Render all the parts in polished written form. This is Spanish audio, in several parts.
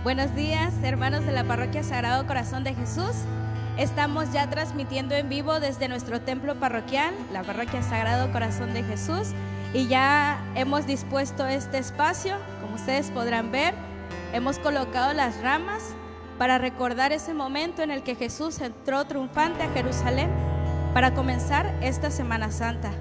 Buenos días, hermanos de la Parroquia Sagrado Corazón de Jesús. Estamos ya transmitiendo en vivo desde nuestro templo parroquial, la Parroquia Sagrado Corazón de Jesús, y ya hemos dispuesto este espacio. Como ustedes podrán ver, hemos colocado las ramas para recordar ese momento en el que Jesús entró triunfante a Jerusalén para comenzar esta Semana Santa.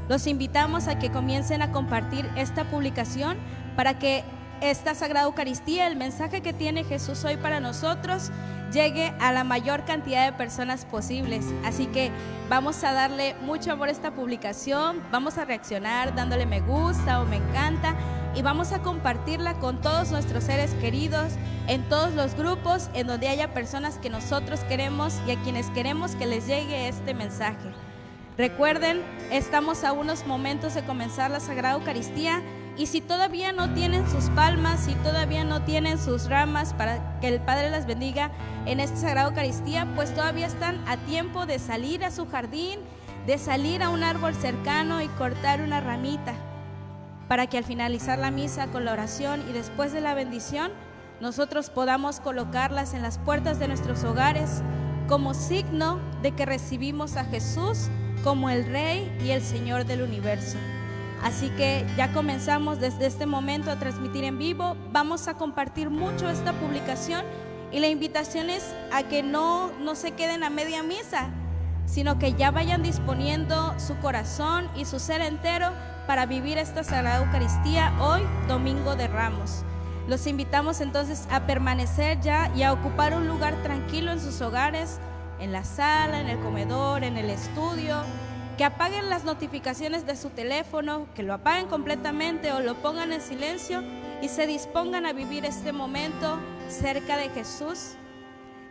Los invitamos a que comiencen a compartir esta publicación para que esta Sagrada Eucaristía, el mensaje que tiene Jesús hoy para nosotros, llegue a la mayor cantidad de personas posibles. Así que vamos a darle mucho amor a esta publicación, vamos a reaccionar dándole me gusta o me encanta y vamos a compartirla con todos nuestros seres queridos, en todos los grupos en donde haya personas que nosotros queremos y a quienes queremos que les llegue este mensaje. Recuerden, estamos a unos momentos de comenzar la Sagrada Eucaristía. Y si todavía no tienen sus palmas, si todavía no tienen sus ramas para que el Padre las bendiga en esta Sagrada Eucaristía, pues todavía están a tiempo de salir a su jardín, de salir a un árbol cercano y cortar una ramita, para que al finalizar la misa con la oración y después de la bendición, nosotros podamos colocarlas en las puertas de nuestros hogares como signo de que recibimos a Jesús como el Rey y el Señor del universo. Así que ya comenzamos desde este momento a transmitir en vivo. Vamos a compartir mucho esta publicación y la invitación es a que no se queden a media misa, sino que ya vayan disponiendo su corazón y su ser entero para vivir esta Sagrada Eucaristía hoy, Domingo de Ramos. Los invitamos entonces a permanecer ya y a ocupar un lugar tranquilo en sus hogares, en la sala, en el comedor, en el estudio. Que apaguen las notificaciones de su teléfono, que lo apaguen completamente o lo pongan en silencio y se dispongan a vivir este momento cerca de Jesús.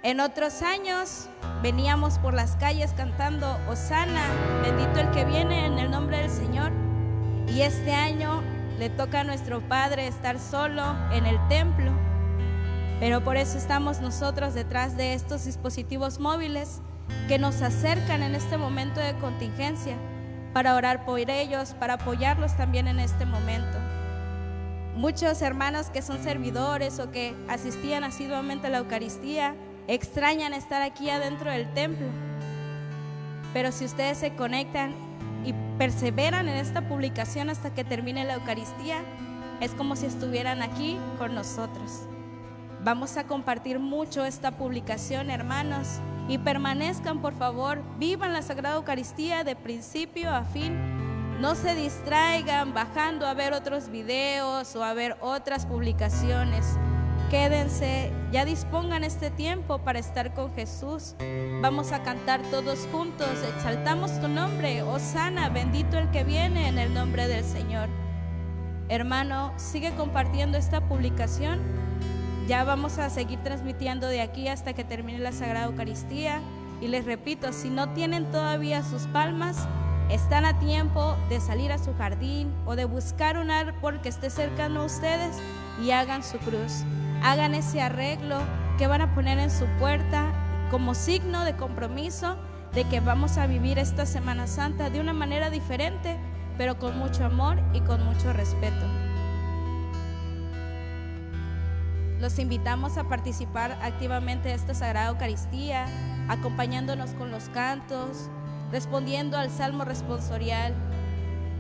En otros años veníamos por las calles cantando Hosana, bendito el que viene en el nombre del Señor. Y este año le toca a nuestro Padre estar solo en el templo. Pero por eso estamos nosotros detrás de estos dispositivos móviles que nos acercan en este momento de contingencia, para orar por ellos, para apoyarlos también en este momento. Muchos hermanos que son servidores o que asistían asiduamente a la Eucaristía extrañan estar aquí adentro del templo, pero si ustedes se conectan y perseveran en esta publicación hasta que termine la Eucaristía, es como si estuvieran aquí con nosotros. Vamos a compartir mucho esta publicación, hermanos, y permanezcan, por favor, vivan la Sagrada Eucaristía de principio a fin. No se distraigan bajando a ver otros videos o a ver otras publicaciones. Quédense, ya dispongan este tiempo para estar con Jesús. Vamos a cantar todos juntos, exaltamos tu nombre, Hosana, bendito el que viene en el nombre del Señor. Hermano, sigue compartiendo esta publicación. Ya vamos a seguir transmitiendo de aquí hasta que termine la Sagrada Eucaristía. Y les repito, si no tienen todavía sus palmas, están a tiempo de salir a su jardín o de buscar un árbol que esté cercano a ustedes y hagan su cruz. Hagan ese arreglo que van a poner en su puerta como signo de compromiso de que vamos a vivir esta Semana Santa de una manera diferente, pero con mucho amor y con mucho respeto. Los invitamos a participar activamente de esta Sagrada Eucaristía, acompañándonos con los cantos, respondiendo al Salmo responsorial.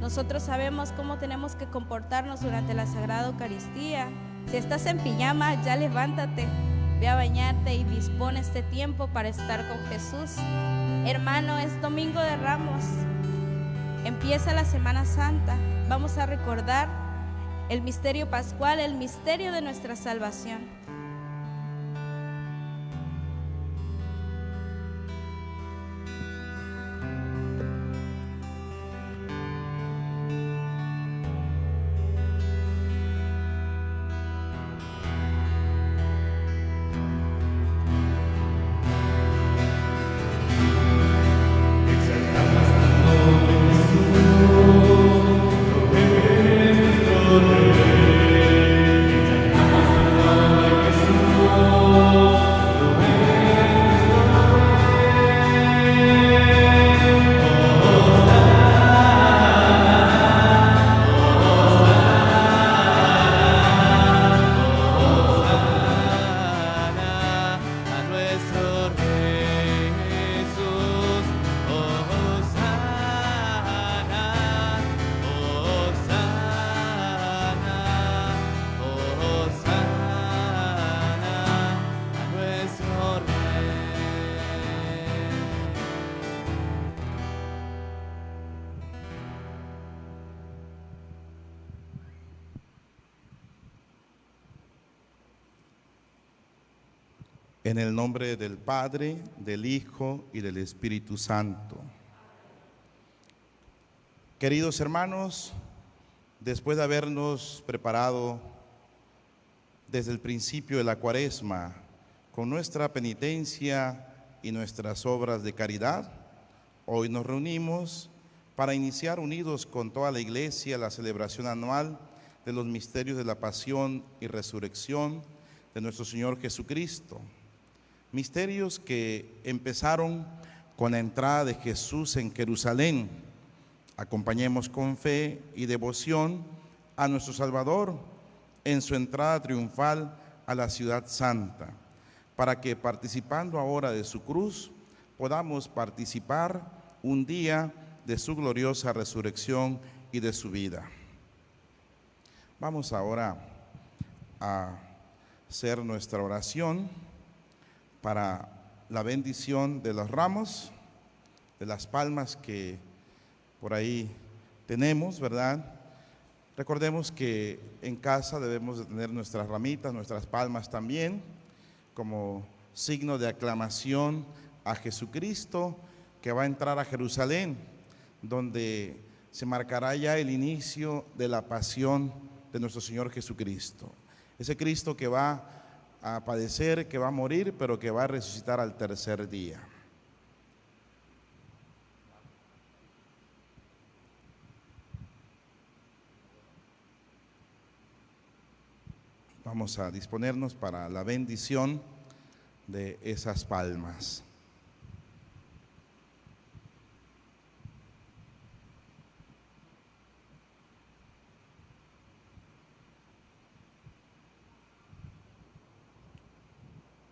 Nosotros sabemos cómo tenemos que comportarnos durante la Sagrada Eucaristía. Si estás en pijama, ya levántate, ve a bañarte y dispone este tiempo para estar con Jesús. Hermano, es Domingo de Ramos, empieza la Semana Santa. Vamos a recordar el misterio pascual, el misterio de nuestra salvación. Exaltamos tu nombre, En el nombre del Padre, del Hijo y del Espíritu Santo. Queridos hermanos, después de habernos preparado desde el principio de la Cuaresma con nuestra penitencia y nuestras obras de caridad, hoy nos reunimos para iniciar unidos con toda la Iglesia la celebración anual de los misterios de la pasión y resurrección de nuestro Señor Jesucristo. Misterios que empezaron con la entrada de Jesús en Jerusalén. Acompañemos con fe y devoción a nuestro Salvador en su entrada triunfal a la ciudad santa, para que participando ahora de su cruz, podamos participar un día de su gloriosa resurrección y de su vida. Vamos ahora a hacer nuestra oración para la bendición de los ramos, de las palmas que por ahí tenemos, ¿verdad? Recordemos que en casa debemos de tener nuestras ramitas, nuestras palmas también, como signo de aclamación a Jesucristo que va a entrar a Jerusalén, donde se marcará ya el inicio de la pasión de nuestro Señor Jesucristo. Ese Cristo que va a padecer, que va a morir, pero que va a resucitar al tercer día. Vamos a disponernos para la bendición de esas palmas.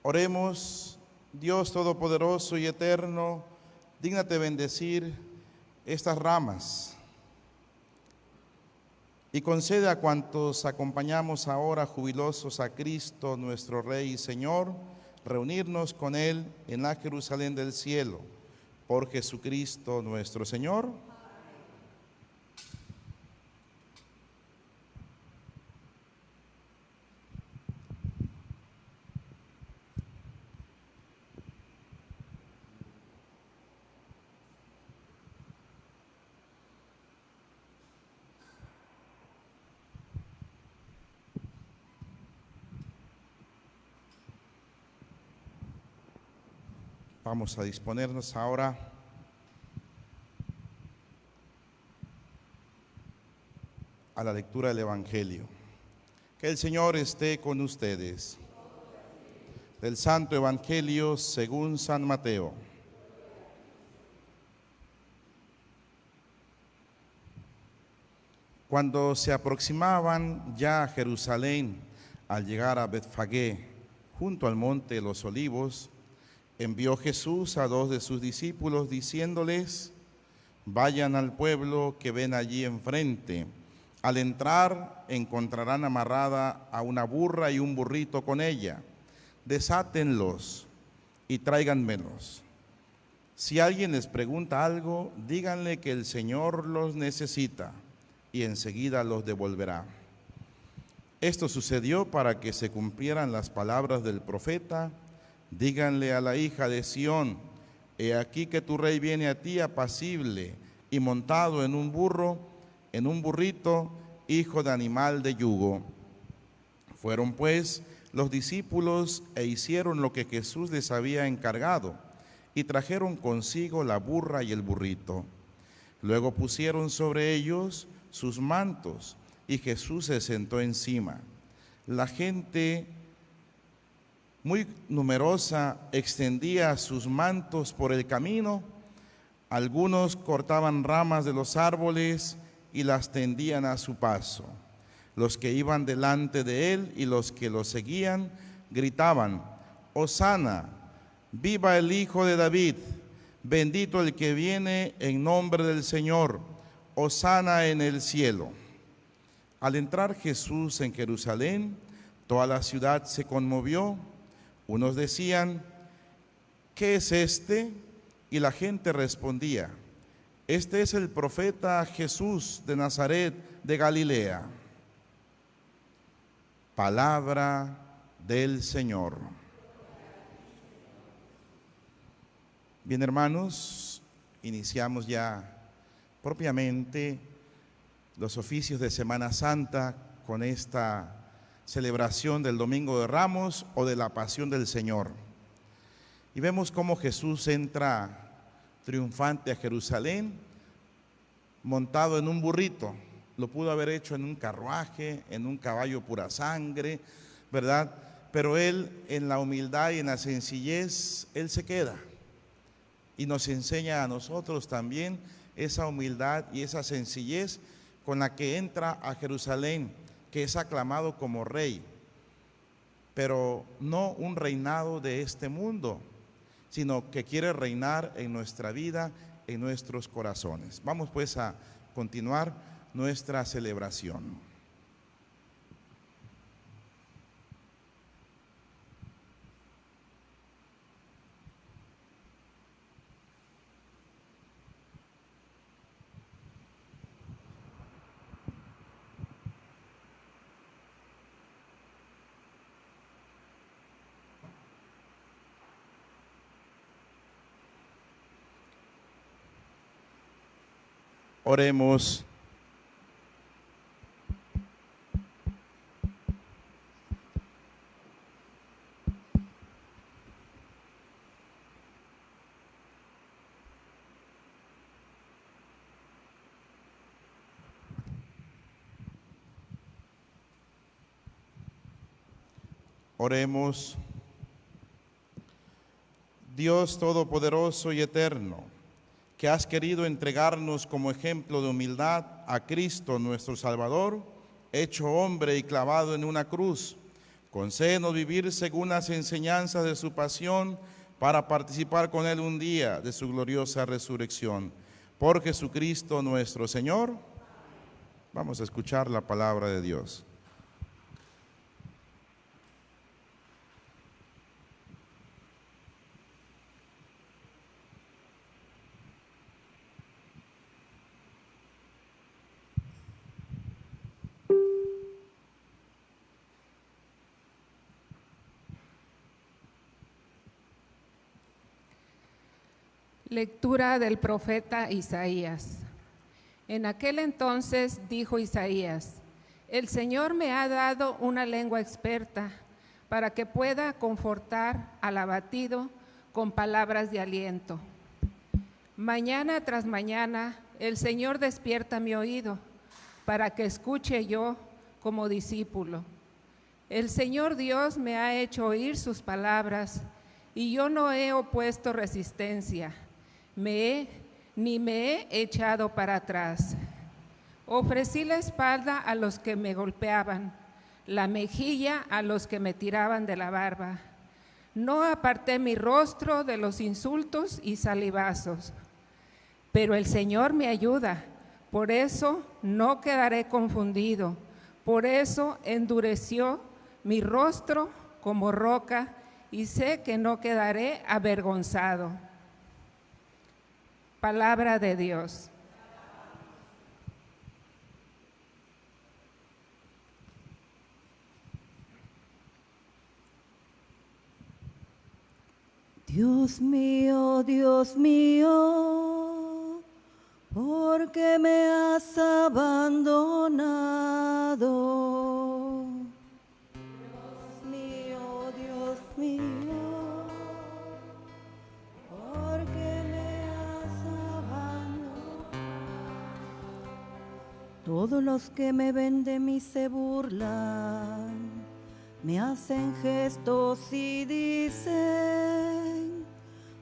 Oremos. Dios Todopoderoso y Eterno, dígnate bendecir estas ramas y concede a cuantos acompañamos ahora jubilosos a Cristo, nuestro Rey y Señor, reunirnos con Él en la Jerusalén del cielo. Por Jesucristo nuestro Señor. Vamos a disponernos ahora a la lectura del Evangelio. Que el Señor esté con ustedes. Del Santo Evangelio según San Mateo. Cuando se aproximaban ya a Jerusalén, al llegar a Betfagé, junto al monte de los Olivos, envió Jesús a 2 de sus discípulos diciéndoles: vayan al pueblo que ven allí enfrente. Al entrar encontrarán amarrada a una burra y un burrito con ella. Desátenlos y tráiganmelos. Si alguien les pregunta algo, díganle que el Señor los necesita y enseguida los devolverá. Esto sucedió para que se cumplieran las palabras del profeta: díganle a la hija de Sión, he aquí que tu rey viene a ti apacible y montado en un burro, en un burrito, hijo de animal de yugo. Fueron pues los discípulos e hicieron lo que Jesús les había encargado, y trajeron consigo la burra y el burrito. Luego pusieron sobre ellos sus mantos, y Jesús se sentó encima. La gente muy numerosa extendía sus mantos por el camino. Algunos cortaban ramas de los árboles y las tendían a su paso. Los que iban delante de él y los que lo seguían gritaban: Hosana, viva el Hijo de David, bendito el que viene en nombre del Señor, Hosana en el cielo. Al entrar Jesús en Jerusalén, toda la ciudad se conmovió. Unos decían: ¿qué es este? Y la gente respondía: este es el profeta Jesús de Nazaret de Galilea. Palabra del Señor. Bien, hermanos, iniciamos ya propiamente los oficios de Semana Santa con esta celebración del Domingo de Ramos o de la Pasión del Señor. Y vemos cómo Jesús entra triunfante a Jerusalén montado en un burrito. Lo pudo haber hecho en un carruaje, en un caballo pura sangre, ¿verdad? Pero Él, en la humildad y en la sencillez, Él se queda. Y nos enseña a nosotros también esa humildad y esa sencillez con la que entra a Jerusalén, que es aclamado como rey, pero no un reinado de este mundo, sino que quiere reinar en nuestra vida, en nuestros corazones. Vamos pues a continuar nuestra celebración. Oremos. Oremos. Dios Todopoderoso y Eterno, que has querido entregarnos como ejemplo de humildad a Cristo nuestro Salvador, hecho hombre y clavado en una cruz, concédenos vivir según las enseñanzas de su pasión para participar con Él un día de su gloriosa resurrección. Por Jesucristo nuestro Señor. Vamos a escuchar la palabra de Dios. Lectura del profeta Isaías. En aquel entonces dijo Isaías: el Señor me ha dado una lengua experta para que pueda confortar al abatido con palabras de aliento. Mañana tras mañana el Señor despierta mi oído para que escuche yo como discípulo. El Señor Dios me ha hecho oír sus palabras y yo no he opuesto resistencia. Ni me he echado para atrás. Ofrecí la espalda a los que me golpeaban, la mejilla a los que me tiraban de la barba. No aparté mi rostro de los insultos y salivazos. Pero el Señor me ayuda, por eso no quedaré confundido. Por eso endureció mi rostro como roca y sé que no quedaré avergonzado. Palabra de Dios. Dios mío, ¿por qué me has abandonado? Dios mío, ¿por qué me has abandonado? Todos los que me ven de mí se burlan, me hacen gestos y dicen: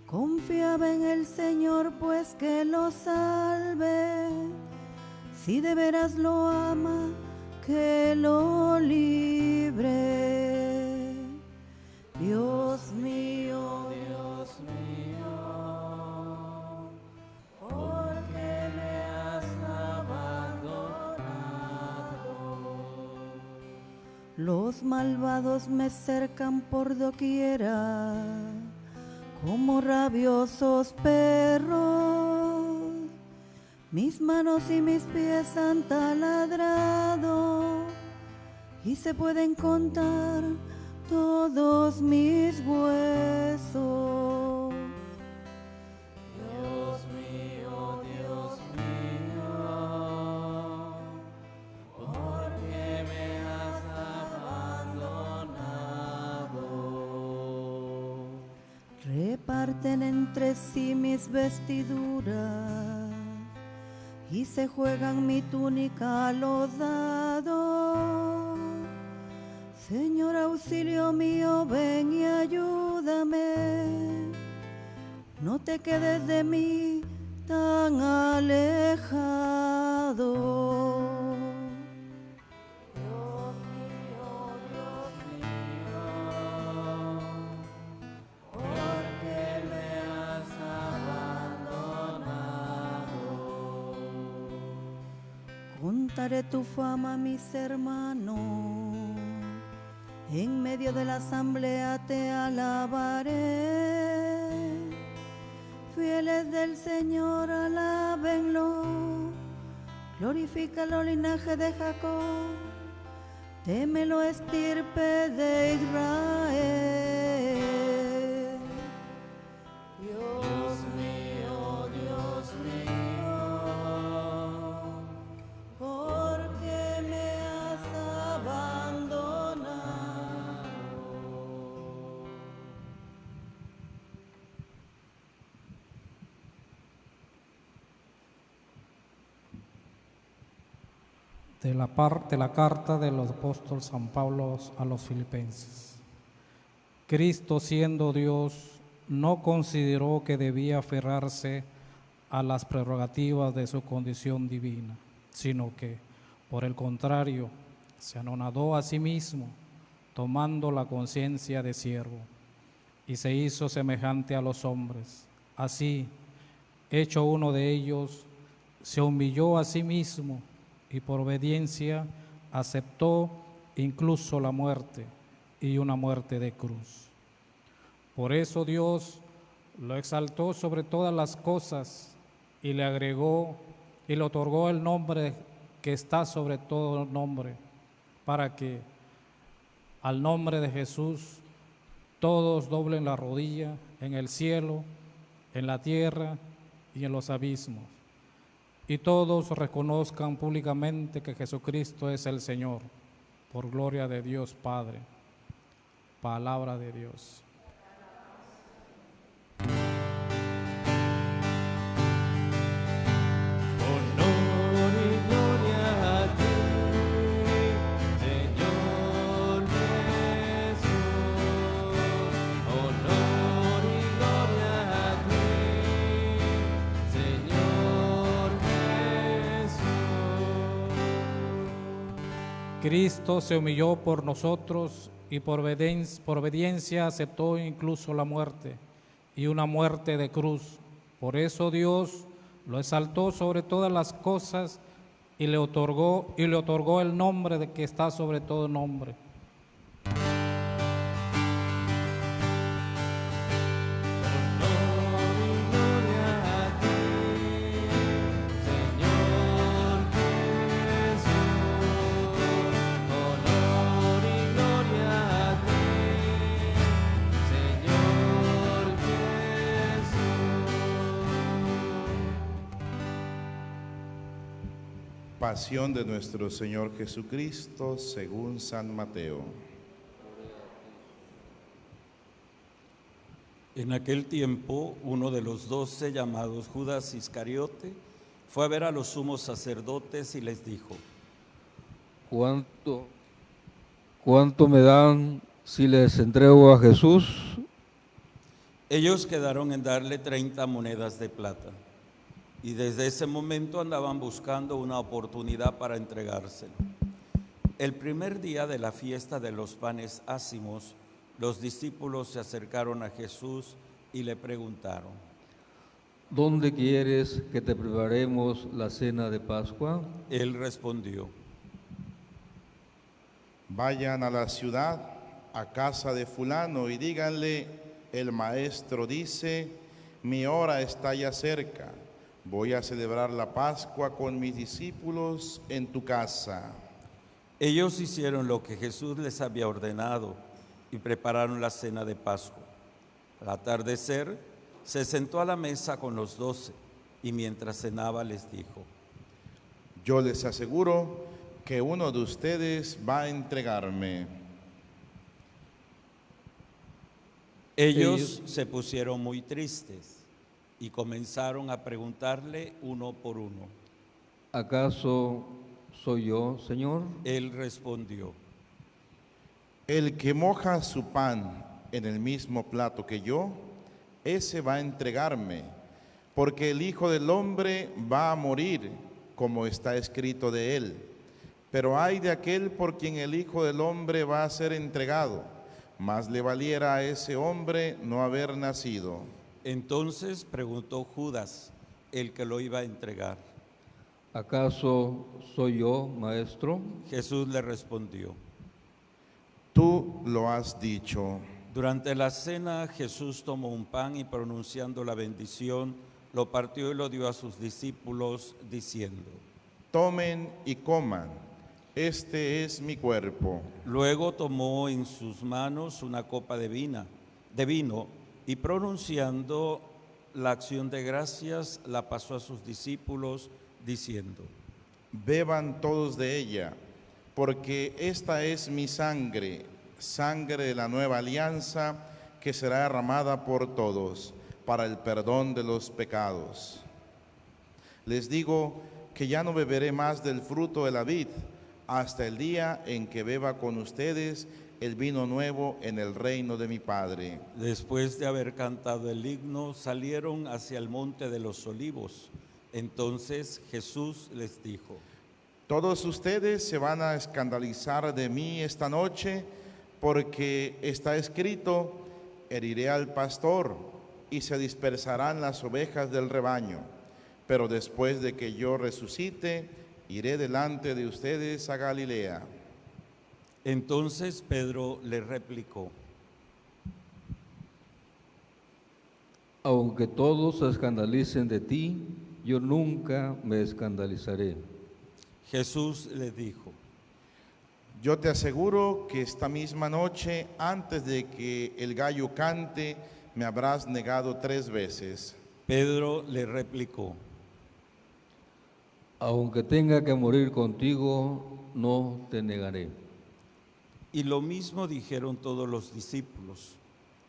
confiaba en el Señor, pues que lo salve. Si de veras lo ama, que lo libre. Dios mío, ¿por qué me has abandonado? Los malvados me cercan por doquiera, como rabiosos perros. Mis manos y mis pies han taladrado, y se pueden contar todos mis huesos. reparten entre sí mis vestiduras y se juegan mi túnica a los dados. Señor, auxilio mío, ven y ayúdame. No te quedes de mí tan alejado. Contaré tu fama a mis hermanos, en medio de la asamblea te alabaré. Fieles del Señor, alábenlo, glorifícalo linaje de Jacob, témelo estirpe de Israel. Dios mío, ¿por qué me has abandonado? De la carta de los apóstoles San Pablo a los filipenses. Cristo, siendo Dios, no consideró que debía aferrarse a las prerrogativas de su condición divina, sino que, por el contrario, se anonadó a sí mismo, tomando la conciencia de siervo, y se hizo semejante a los hombres. Así, hecho uno de ellos, se humilló a sí mismo, y por obediencia aceptó incluso la muerte, y una muerte de cruz. Por eso Dios lo exaltó sobre todas las cosas y le agregó y le otorgó el nombre que está sobre todo nombre, para que al nombre de Jesús todos doblen la rodilla en el cielo, en la tierra y en los abismos, y todos reconozcan públicamente que Jesucristo es el Señor, por gloria de Dios Padre. Palabra de Dios. Honor y gloria a ti, Señor Jesús. Honor y gloria a ti, Señor Jesús. Cristo se humilló por nosotros y por obediencia aceptó incluso la muerte, y una muerte de cruz. Por eso Dios lo exaltó sobre todas las cosas y le otorgó el nombre de que está sobre todo nombre. Honor y gloria a ti, Señor Jesús. Honor y gloria a ti, Señor Jesús. Pasión de nuestro Señor Jesucristo según San Mateo. En aquel tiempo, uno de los 12, llamados Judas Iscariote, fue a ver a los sumos sacerdotes y les dijo: ¿Cuánto me dan si les entrego a Jesús? Ellos quedaron en darle 30 monedas de plata, y desde ese momento andaban buscando una oportunidad para entregárselo. El primer día de la fiesta de los panes ácimos, los discípulos se acercaron a Jesús y le preguntaron: ¿Dónde quieres que te preparemos la cena de Pascua? Él respondió: Vayan a la ciudad, a casa de fulano, y díganle: el maestro dice, mi hora está ya cerca, voy a celebrar la Pascua con mis discípulos en tu casa. Ellos hicieron lo que Jesús les había ordenado y prepararon la cena de Pascua. Al atardecer, se sentó a la mesa con los 12 y mientras cenaba les dijo: Yo les aseguro que uno de ustedes va a entregarme. Ellos se pusieron muy tristes y comenzaron a preguntarle uno por uno. ¿Acaso soy yo, Señor? Él respondió: El que moja su pan en el mismo plato que yo, ese va a entregarme, porque el Hijo del Hombre va a morir, como está escrito de él. Pero ay de aquel por quien el Hijo del Hombre va a ser entregado. Más le valiera a ese hombre no haber nacido. Entonces preguntó Judas, el que lo iba a entregar. ¿Acaso soy yo, Maestro? Jesús le respondió. Tú lo has dicho. Durante la cena Jesús tomó un pan y pronunciando la bendición, lo partió y lo dio a sus discípulos, diciendo: Tomen y coman, este es mi cuerpo. Luego tomó en sus manos una copa de vino y pronunciando la acción de gracias, la pasó a sus discípulos, diciendo: Beban todos de ella, porque esta es mi sangre, sangre de la nueva alianza, que será derramada por todos para el perdón de los pecados. Les digo que ya no beberé más del fruto de la vid, hasta el día en que beba con ustedes el vino nuevo en el reino de mi Padre. Después de haber cantado el himno, salieron hacia el monte de los olivos. Entonces Jesús les dijo: Todos ustedes se van a escandalizar de mí esta noche, porque está escrito: heriré al pastor y se dispersarán las ovejas del rebaño. Pero después de que yo resucite, iré delante de ustedes a Galilea. Entonces Pedro le replicó: Aunque todos se escandalicen de ti, yo nunca me escandalizaré. Jesús le dijo: Yo te aseguro que esta misma noche, antes de que el gallo cante, me habrás negado 3 veces. Pedro le replicó: Aunque tenga que morir contigo, no te negaré. Y lo mismo dijeron todos los discípulos.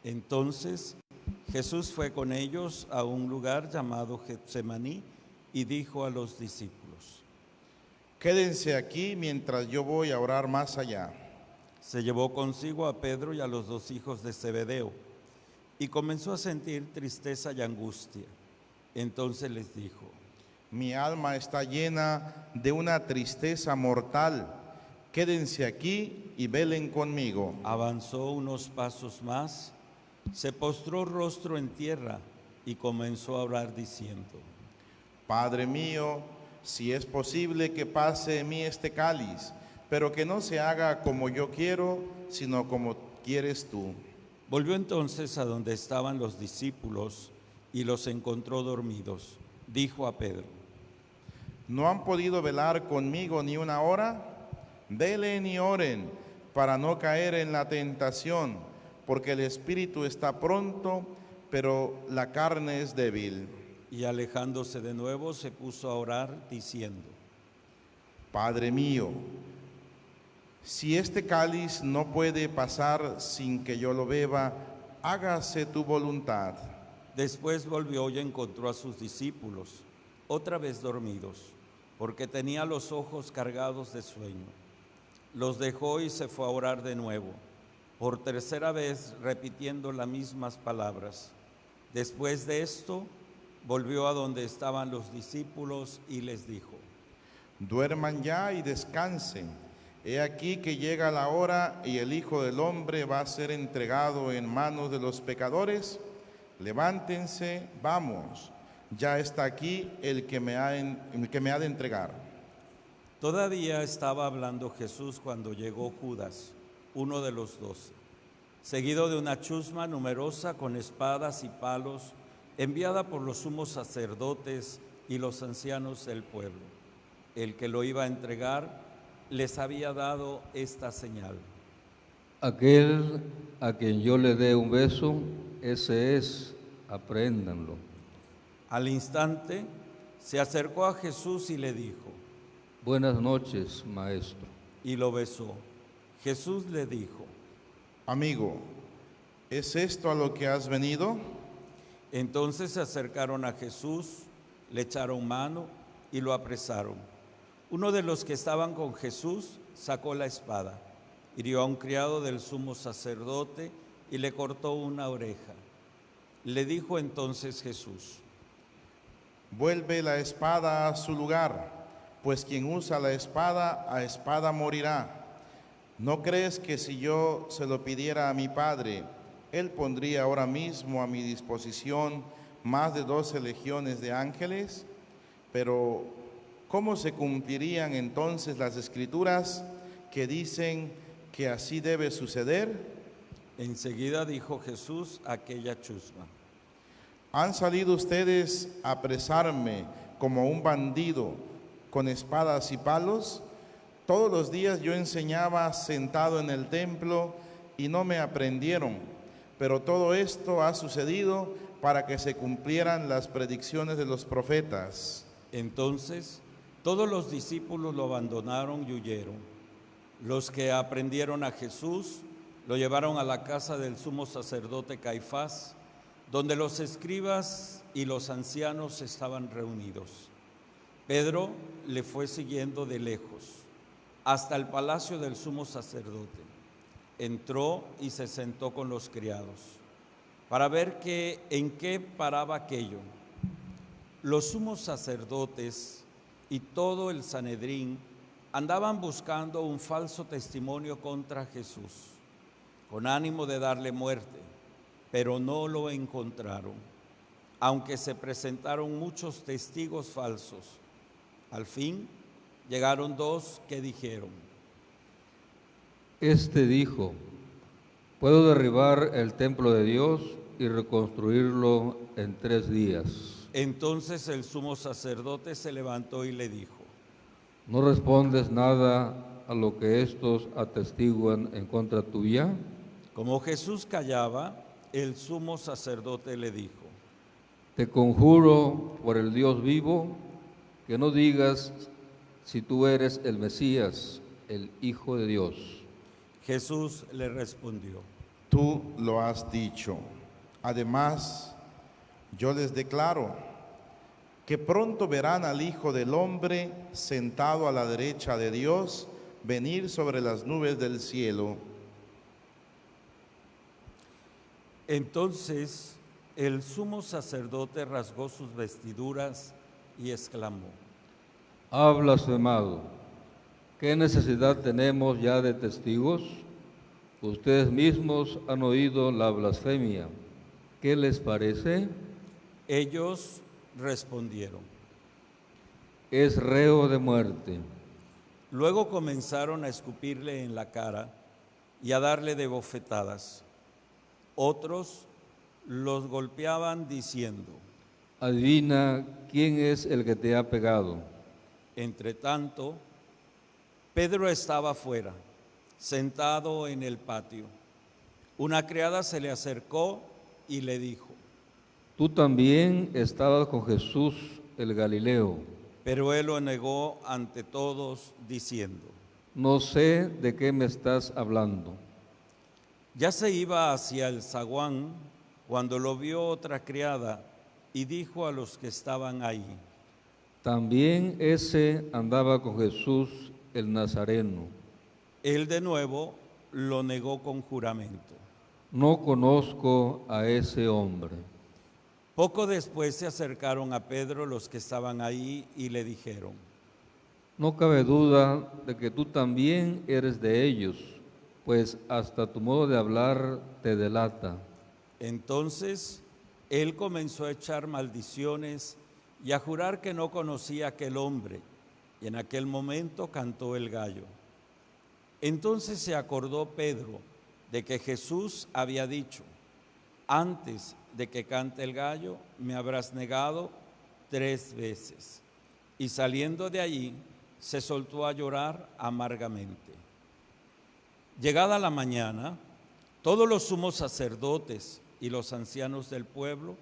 Entonces Jesús fue con ellos a un lugar llamado Getsemaní y dijo a los discípulos: Quédense aquí mientras yo voy a orar más allá. Se llevó consigo a Pedro y a los 2 hijos de Zebedeo y comenzó a sentir tristeza y angustia. Entonces les dijo: Mi alma está llena de una tristeza mortal. Quédense aquí y velen conmigo. Avanzó unos pasos más, se postró rostro en tierra y comenzó a orar diciendo: Padre mío, si es posible que pase de mí este cáliz, pero que no se haga como yo quiero, sino como quieres tú. Volvió entonces a donde estaban los discípulos y los encontró dormidos. Dijo a Pedro: ¿No han podido velar conmigo ni una hora? Velen y oren para no caer en la tentación, porque el espíritu está pronto, pero la carne es débil. Y alejándose de nuevo se puso a orar diciendo: Padre mío, si este cáliz no puede pasar sin que yo lo beba, hágase tu voluntad. Después volvió y encontró a sus discípulos, otra vez dormidos, porque tenía los ojos cargados de sueño. Los dejó y se fue a orar de nuevo, por 3ª vez repitiendo las mismas palabras. Después de esto, volvió a donde estaban los discípulos y les dijo: Duerman ya y descansen. He aquí que llega la hora y el Hijo del Hombre va a ser entregado en manos de los pecadores. Levántense, vamos, ya está aquí el que me ha de entregar. Todavía estaba hablando Jesús cuando llegó Judas, uno de los 12, seguido de una chusma numerosa con espadas y palos, enviada por los sumos sacerdotes y los ancianos del pueblo. El que lo iba a entregar les había dado esta señal: Aquel a quien yo le dé un beso, ese es, apréndanlo. Al instante se acercó a Jesús y le dijo: Buenas noches, Maestro. y lo besó. Jesús le dijo: Amigo, ¿es esto a lo que has venido? Entonces se acercaron a Jesús, le echaron mano y lo apresaron. Uno de los que estaban con Jesús sacó la espada, hirió a un criado del sumo sacerdote y le cortó una oreja. Le dijo entonces Jesús: Vuelve la espada a su lugar, pues quien usa la espada, a espada morirá. ¿No crees que si yo se lo pidiera a mi Padre, Él pondría ahora mismo a mi disposición más de 12 legiones de ángeles? Pero, ¿cómo se cumplirían entonces las Escrituras que dicen que así debe suceder? Enseguida dijo Jesús a aquella chusma: ¿Han salido ustedes a apresarme como un bandido con espadas y palos? Todos los días yo enseñaba sentado en el templo y no me aprendieron, pero todo esto ha sucedido para que se cumplieran las predicciones de los profetas. Entonces todos los discípulos lo abandonaron y huyeron. Los que aprendieron a Jesús lo llevaron a la casa del sumo sacerdote Caifás, donde los escribas y los ancianos estaban reunidos. Pedro le fue siguiendo de lejos hasta el palacio del sumo sacerdote. Entró y se sentó con los criados para ver en qué paraba aquello. Los sumos sacerdotes y todo el Sanedrín andaban buscando un falso testimonio contra Jesús, con ánimo de darle muerte, pero no lo encontraron, aunque se presentaron muchos testigos falsos. Al fin llegaron dos que dijeron: Este dijo: puedo derribar el templo de Dios y reconstruirlo en 3 días. Entonces el sumo sacerdote se levantó y le dijo: ¿No respondes nada a lo que estos atestiguan en contra tuya? Como Jesús callaba, el sumo sacerdote le dijo: Te conjuro por el Dios vivo que no digas si tú eres el Mesías, el Hijo de Dios. Jesús le respondió: Tú lo has dicho. Además, yo les declaro que pronto verán al Hijo del Hombre sentado a la derecha de Dios, venir sobre las nubes del cielo. Entonces el sumo sacerdote rasgó sus vestiduras y exclamó: Ha blasfemado. ¿Qué necesidad tenemos ya de testigos? Ustedes mismos han oído la blasfemia. ¿Qué les parece? Ellos respondieron: Es reo de muerte. Luego comenzaron a escupirle en la cara y a darle de bofetadas. Otros los golpeaban diciendo: Adivina quién es el que te ha pegado. Entretanto, Pedro estaba afuera, sentado en el patio. Una criada se le acercó y le dijo: Tú también estabas con Jesús el Galileo. Pero él lo negó ante todos, diciendo: No sé de qué me estás hablando. Ya se iba hacia el zaguán cuando lo vio otra criada y dijo a los que estaban ahí: También ese andaba con Jesús el Nazareno. Él de nuevo lo negó con juramento. No conozco a ese hombre. Poco después se acercaron a Pedro los que estaban ahí y le dijeron: No cabe duda de que tú también eres de ellos, pues hasta tu modo de hablar te delata. Entonces él comenzó a echar maldiciones y a jurar que no conocía a aquel hombre, y en aquel momento cantó el gallo. Entonces se acordó Pedro de que Jesús había dicho: antes de que cante el gallo, me habrás negado 3 veces. Y saliendo de allí, se soltó a llorar amargamente. Llegada la mañana, todos los sumos sacerdotes y los ancianos del pueblo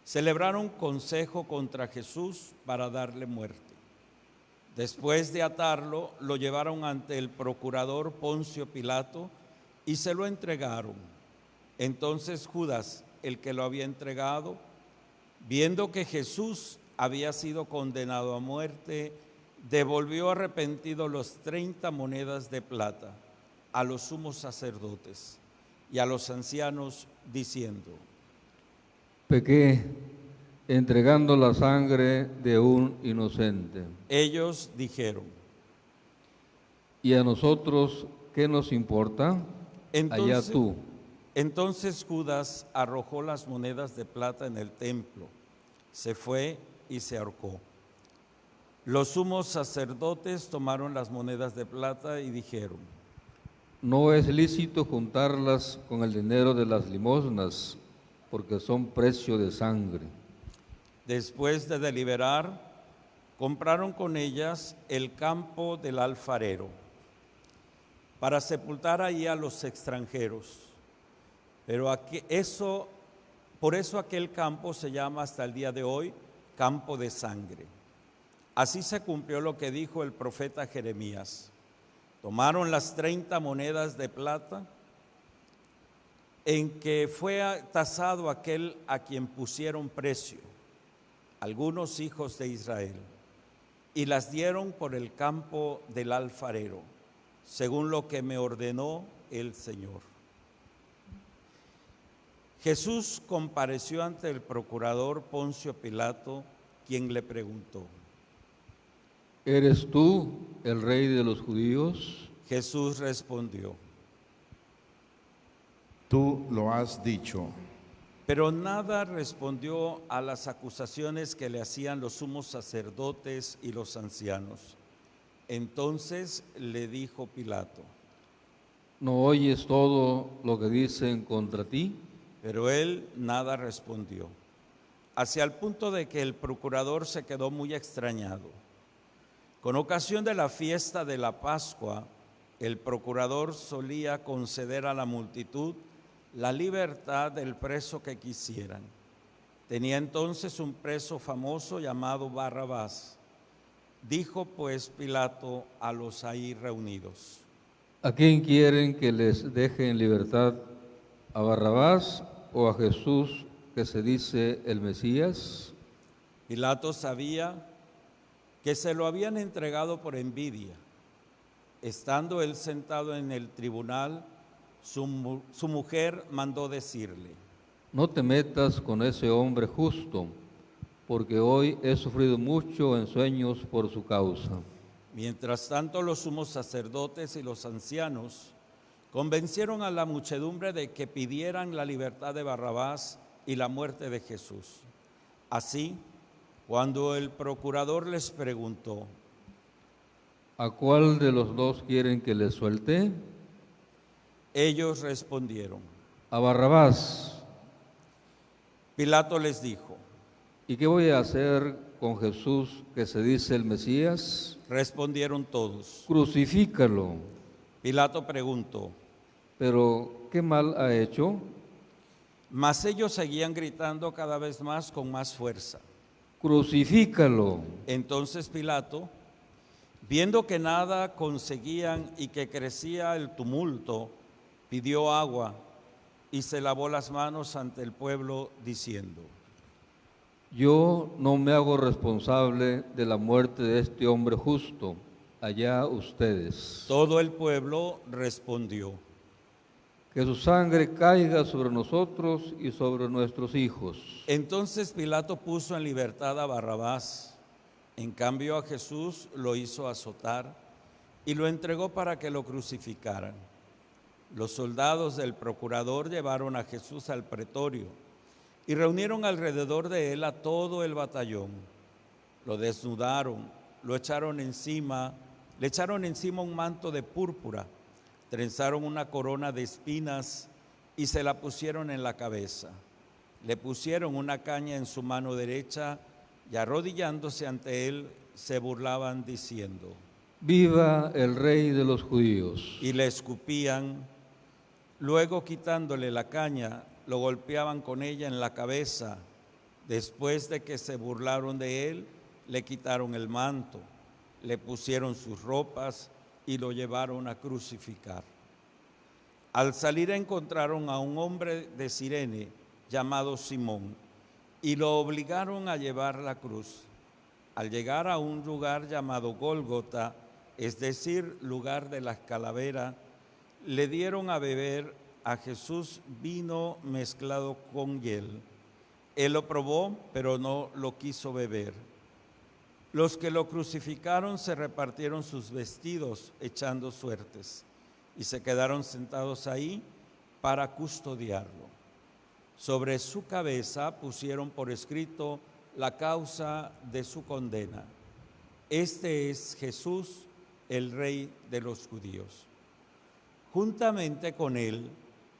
celebraron consejo contra Jesús para darle muerte. Después de atarlo, lo llevaron ante el procurador Poncio Pilato y se lo entregaron. Entonces Judas, el que lo había entregado, viendo que Jesús había sido condenado a muerte, devolvió arrepentido los 30 monedas de plata a los sumos sacerdotes y a los ancianos, diciendo: Pequé entregando la sangre de un inocente. Ellos dijeron: ¿Y a nosotros qué nos importa? Allá tú. Entonces Judas arrojó las monedas de plata en el templo, se fue y se ahorcó. Los sumos sacerdotes tomaron las monedas de plata y dijeron: No es lícito juntarlas con el dinero de las limosnas, porque son precio de sangre. Después de deliberar, compraron con ellas el campo del alfarero, para sepultar ahí a los extranjeros. Pero por eso aquel campo se llama hasta el día de hoy campo de sangre. Así se cumplió lo que dijo el profeta Jeremías. Tomaron las 30 monedas de plata en que fue tasado aquel a quien pusieron precio, algunos hijos de Israel, y las dieron por el campo del alfarero, según lo que me ordenó el Señor. Jesús compareció ante el procurador Poncio Pilato, quien le preguntó: ¿Eres tú el rey de los judíos? Jesús respondió: Tú lo has dicho. Pero nada respondió a las acusaciones que le hacían los sumos sacerdotes y los ancianos. Entonces le dijo Pilato: ¿No oyes todo lo que dicen contra ti? Pero él nada respondió, hacia el punto de que el procurador se quedó muy extrañado. Con ocasión de la fiesta de la Pascua, el procurador solía conceder a la multitud la libertad del preso que quisieran. Tenía entonces un preso famoso llamado Barrabás. Dijo pues Pilato a los ahí reunidos: ¿A quién quieren que les deje en libertad? ¿A Barrabás o a Jesús, que se dice el Mesías? Pilato sabía que se lo habían entregado por envidia. Estando él sentado en el tribunal, su mujer mandó decirle: No te metas con ese hombre justo, porque hoy he sufrido mucho en sueños por su causa. Mientras tanto, los sumos sacerdotes y los ancianos convencieron a la muchedumbre de que pidieran la libertad de Barrabás y la muerte de Jesús. Así, cuando el procurador les preguntó: ¿A cuál de los dos quieren que les suelte? Ellos respondieron: A Barrabás. Pilato les dijo: ¿Y qué voy a hacer con Jesús, que se dice el Mesías? Respondieron todos: Crucifícalo. Pilato preguntó: ¿Pero qué mal ha hecho? Mas ellos seguían gritando cada vez más con más fuerza: Crucifícalo. Entonces Pilato, viendo que nada conseguían y que crecía el tumulto, pidió agua y se lavó las manos ante el pueblo, diciendo: Yo no me hago responsable de la muerte de este hombre justo. Allá ustedes. Todo el pueblo respondió: Que su sangre caiga sobre nosotros y sobre nuestros hijos. Entonces Pilato puso en libertad a Barrabás. En cambio a Jesús lo hizo azotar y lo entregó para que lo crucificaran. Los soldados del procurador llevaron a Jesús al pretorio y reunieron alrededor de él a todo el batallón. Lo desnudaron, le echaron encima un manto de púrpura, trenzaron una corona de espinas y se la pusieron en la cabeza. Le pusieron una caña en su mano derecha y arrodillándose ante él se burlaban diciendo: ¡Viva el Rey de los judíos! Y le escupían. Luego, quitándole la caña, lo golpeaban con ella en la cabeza. Después de que se burlaron de él, le quitaron el manto, le pusieron sus ropas y lo llevaron a crucificar. Al salir encontraron a un hombre de Cirene llamado Simón y lo obligaron a llevar la cruz. Al llegar a un lugar llamado Gólgota, es decir, lugar de las calaveras, le dieron a beber a Jesús vino mezclado con hiel. Él lo probó, pero no lo quiso beber. Los que lo crucificaron se repartieron sus vestidos echando suertes y se quedaron sentados ahí para custodiarlo. Sobre su cabeza pusieron por escrito la causa de su condena. Este es Jesús, el Rey de los judíos. Juntamente con él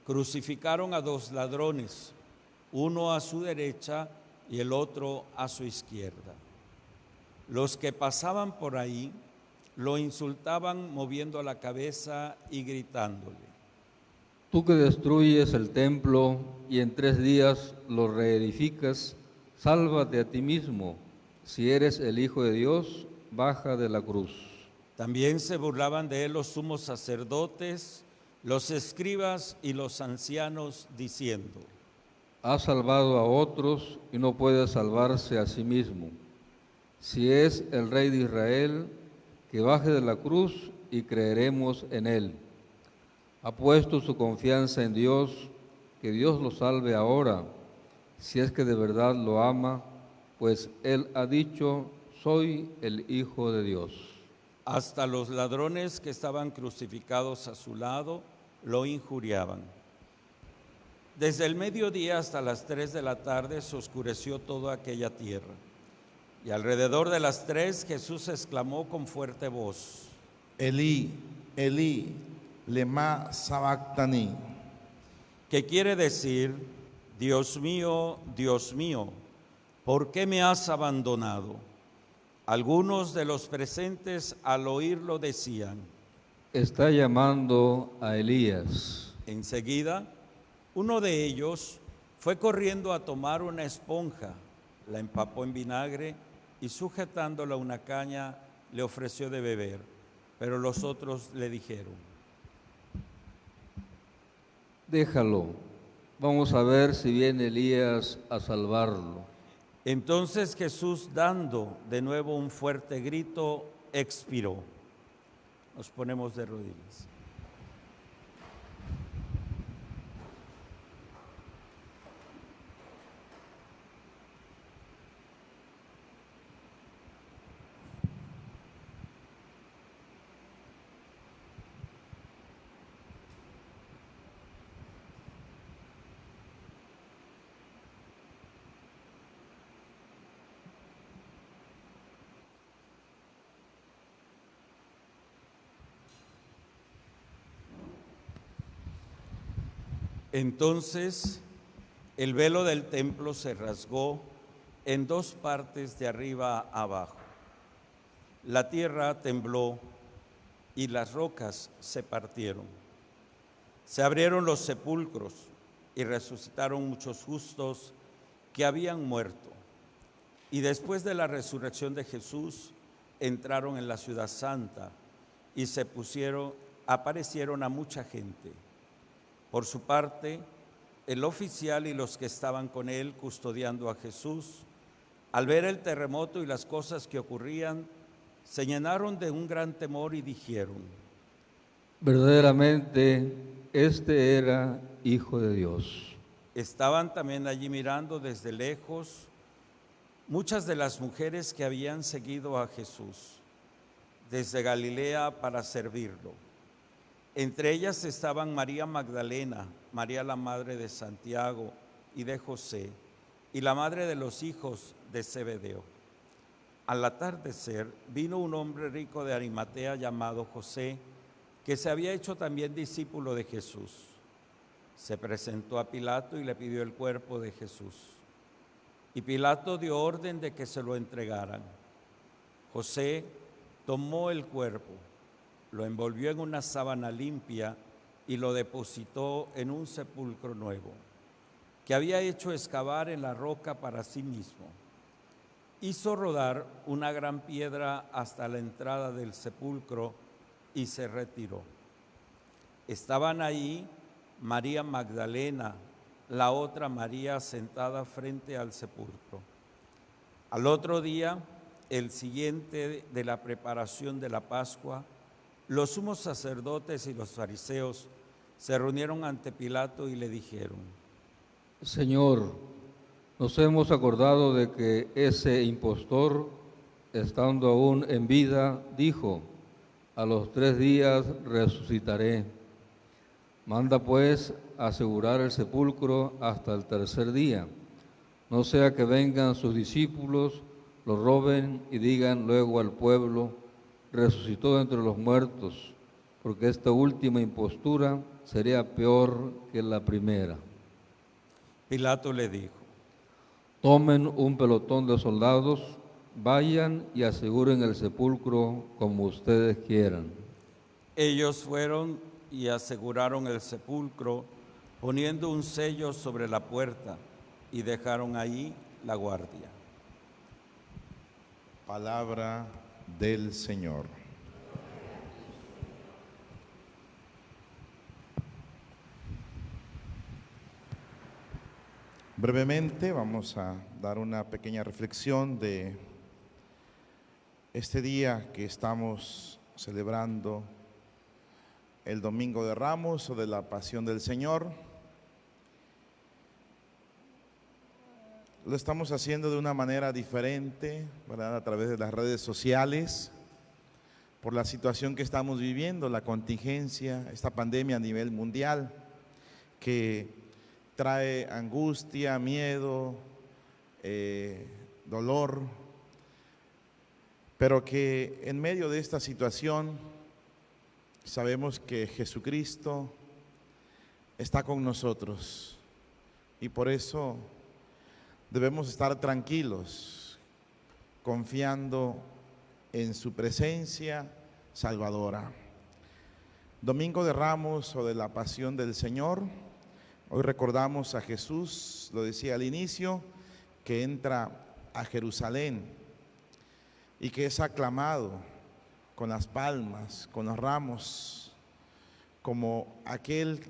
crucificaron a 2 ladrones, uno a su derecha y el otro a su izquierda. Los que pasaban por ahí lo insultaban moviendo la cabeza y gritándole: Tú que destruyes el templo y en 3 días lo reedificas, sálvate a ti mismo. Si eres el Hijo de Dios, baja de la cruz. También se burlaban de él los sumos sacerdotes, los escribas y los ancianos, diciendo: Ha salvado a otros y no puede salvarse a sí mismo. Si es el Rey de Israel, que baje de la cruz y creeremos en él. Ha puesto su confianza en Dios, que Dios lo salve ahora, si es que de verdad lo ama, pues él ha dicho: soy el Hijo de Dios. Hasta los ladrones que estaban crucificados a su lado lo injuriaban. Desde el mediodía hasta las 3 de la tarde se oscureció toda aquella tierra. Y alrededor de las 3 Jesús exclamó con fuerte voz: Elí, Elí, lema sabactani. ¿Qué quiere decir? Dios mío, ¿por qué me has abandonado? Algunos de los presentes al oírlo decían: Está llamando a Elías. Enseguida, uno de ellos fue corriendo a tomar una esponja, la empapó en vinagre y sujetándola a una caña le ofreció de beber. Pero los otros le dijeron: Déjalo, vamos a ver si viene Elías a salvarlo. Entonces Jesús, dando de nuevo un fuerte grito, expiró. Nos ponemos de rodillas. Entonces el velo del templo se rasgó en 2 partes de arriba a abajo. La tierra tembló y las rocas se partieron. Se abrieron los sepulcros y resucitaron muchos justos que habían muerto. Y después de la resurrección de Jesús, entraron en la ciudad santa y aparecieron a mucha gente. Por su parte, el oficial y los que estaban con él custodiando a Jesús, al ver el terremoto y las cosas que ocurrían, se llenaron de un gran temor y dijeron: Verdaderamente, este era Hijo de Dios. Estaban también allí mirando desde lejos muchas de las mujeres que habían seguido a Jesús desde Galilea para servirlo. Entre ellas estaban María Magdalena, María la madre de Santiago y de José, y la madre de los hijos de Zebedeo. Al atardecer vino un hombre rico de Arimatea llamado José, que se había hecho también discípulo de Jesús. Se presentó a Pilato y le pidió el cuerpo de Jesús. Y Pilato dio orden de que se lo entregaran. José tomó el cuerpo, lo envolvió en una sábana limpia y lo depositó en un sepulcro nuevo, que había hecho excavar en la roca para sí mismo. Hizo rodar una gran piedra hasta la entrada del sepulcro y se retiró. Estaban ahí María Magdalena, la otra María sentada frente al sepulcro. Al otro día, el siguiente de la preparación de la Pascua, los sumos sacerdotes y los fariseos se reunieron ante Pilato y le dijeron: Señor, nos hemos acordado de que ese impostor, estando aún en vida, dijo: a los 3 días resucitaré. Manda pues asegurar el sepulcro hasta el 3er día, no sea que vengan sus discípulos, lo roben y digan luego al pueblo: resucitó entre los muertos, porque esta última impostura sería peor que la primera. Pilato le dijo: Tomen un pelotón de soldados, vayan y aseguren el sepulcro como ustedes quieran. Ellos fueron y aseguraron el sepulcro, poniendo un sello sobre la puerta, y dejaron ahí la guardia. Palabra del Señor. Brevemente vamos a dar una pequeña reflexión de este día que estamos celebrando, el Domingo de Ramos o de la Pasión del Señor. Lo estamos haciendo de una manera diferente, ¿verdad? A través de las redes sociales, por la situación que estamos viviendo, la contingencia, esta pandemia a nivel mundial, que trae angustia, miedo, dolor, pero que en medio de esta situación sabemos que Jesucristo está con nosotros y por eso debemos estar tranquilos, confiando en su presencia salvadora. Domingo de Ramos o de la Pasión del Señor. Hoy recordamos a Jesús, lo decía al inicio, que entra a Jerusalén y que es aclamado con las palmas, con los ramos, como aquel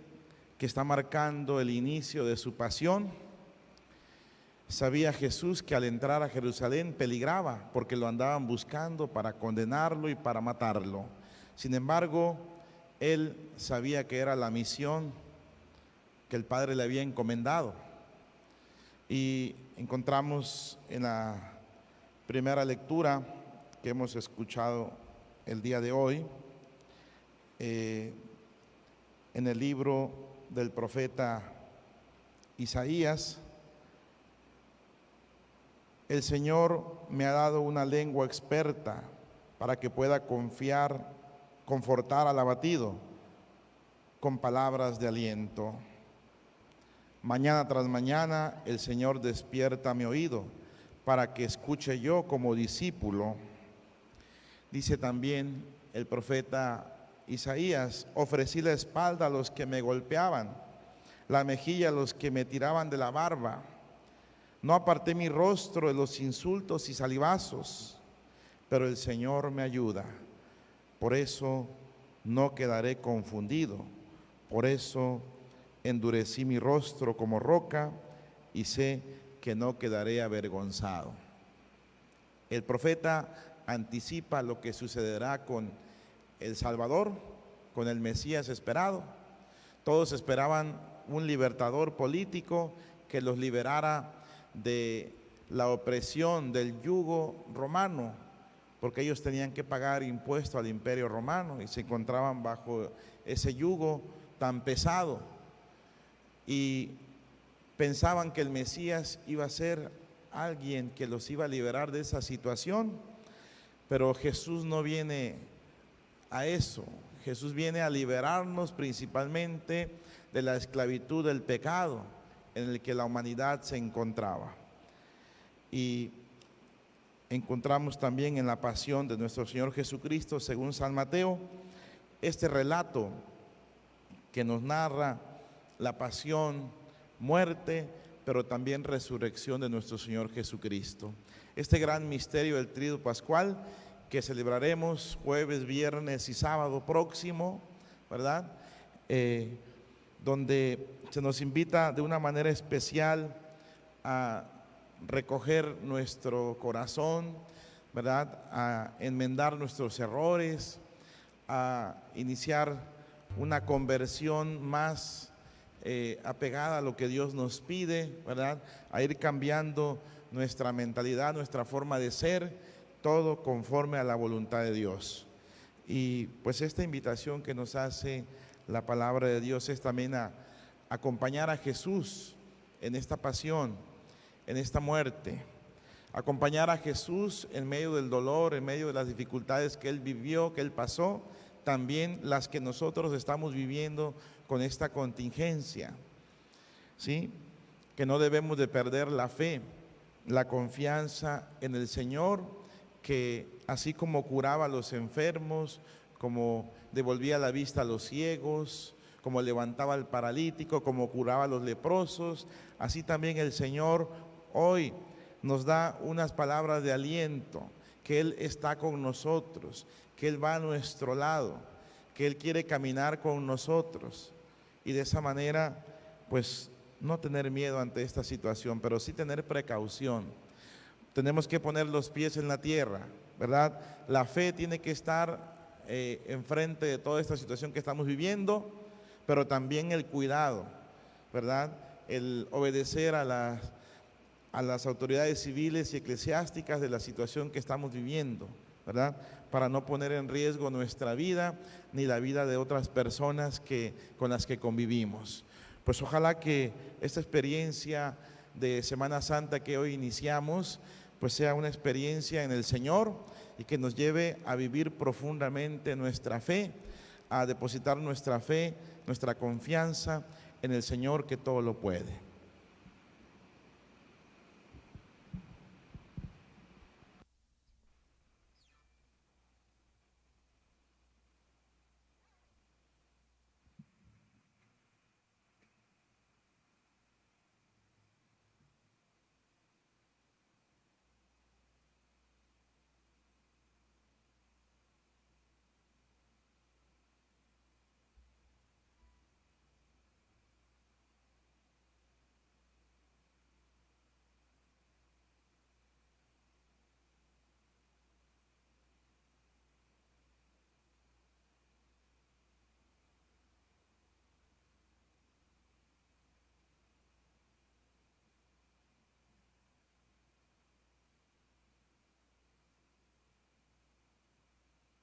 que está marcando el inicio de su pasión. Sabía Jesús que al entrar a Jerusalén peligraba, porque lo andaban buscando para condenarlo y para matarlo. Sin embargo, él sabía que era la misión que el Padre le había encomendado. Y encontramos en la primera lectura que hemos escuchado el día de hoy, en el libro del profeta Isaías: el Señor me ha dado una lengua experta para que pueda confortar al abatido con palabras de aliento. Mañana tras mañana el Señor despierta mi oído para que escuche yo como discípulo. Dice también el profeta Isaías: ofrecí la espalda a los que me golpeaban, la mejilla a los que me tiraban de la barba. No aparté mi rostro de los insultos y salivazos, pero el Señor me ayuda. Por eso no quedaré confundido, por eso endurecí mi rostro como roca y sé que no quedaré avergonzado. El profeta anticipa lo que sucederá con el Salvador, con el Mesías esperado. Todos esperaban un libertador político que los liberara de la opresión del yugo romano, porque ellos tenían que pagar impuesto al imperio romano y se encontraban bajo ese yugo tan pesado, y pensaban que el Mesías iba a ser alguien que los iba a liberar de esa situación. Pero Jesús no viene a eso. Jesús viene a liberarnos principalmente de la esclavitud del pecado en el que la humanidad se encontraba. Y encontramos también en la pasión de nuestro Señor Jesucristo, según San Mateo, este relato que nos narra la pasión, muerte, pero también resurrección de nuestro Señor Jesucristo. Este gran misterio del Tríodo Pascual que celebraremos jueves, viernes y sábado próximo, ¿verdad? donde se nos invita de una manera especial a recoger nuestro corazón, ¿verdad? A enmendar nuestros errores, a iniciar una conversión más apegada a lo que Dios nos pide, ¿verdad? A ir cambiando nuestra mentalidad, nuestra forma de ser, todo conforme a la voluntad de Dios. Y pues esta invitación que nos hace la palabra de Dios es también a acompañar a Jesús en esta pasión, en esta muerte, acompañar a Jesús en medio del dolor, en medio de las dificultades que Él vivió, que Él pasó, también las que nosotros estamos viviendo con esta contingencia, ¿sí? Que no debemos de perder la fe, la confianza en el Señor, que así como curaba a los enfermos, como devolvía la vista a los ciegos, como levantaba al paralítico, como curaba a los leprosos, así también el Señor hoy nos da unas palabras de aliento, que Él está con nosotros, que Él va a nuestro lado, que Él quiere caminar con nosotros, y de esa manera pues no tener miedo ante esta situación, pero sí tener precaución. Tenemos que poner los pies en la tierra, ¿verdad? La fe tiene que estar enfrente de toda esta situación que estamos viviendo, pero también el cuidado, ¿verdad? El obedecer a las autoridades civiles y eclesiásticas de la situación que estamos viviendo, ¿verdad? Para no poner en riesgo nuestra vida ni la vida de otras personas con las que convivimos. Pues ojalá que esta experiencia de Semana Santa que hoy iniciamos, pues sea una experiencia en el Señor y que nos lleve a vivir profundamente nuestra fe, a depositar nuestra fe, nuestra confianza en el Señor que todo lo puede.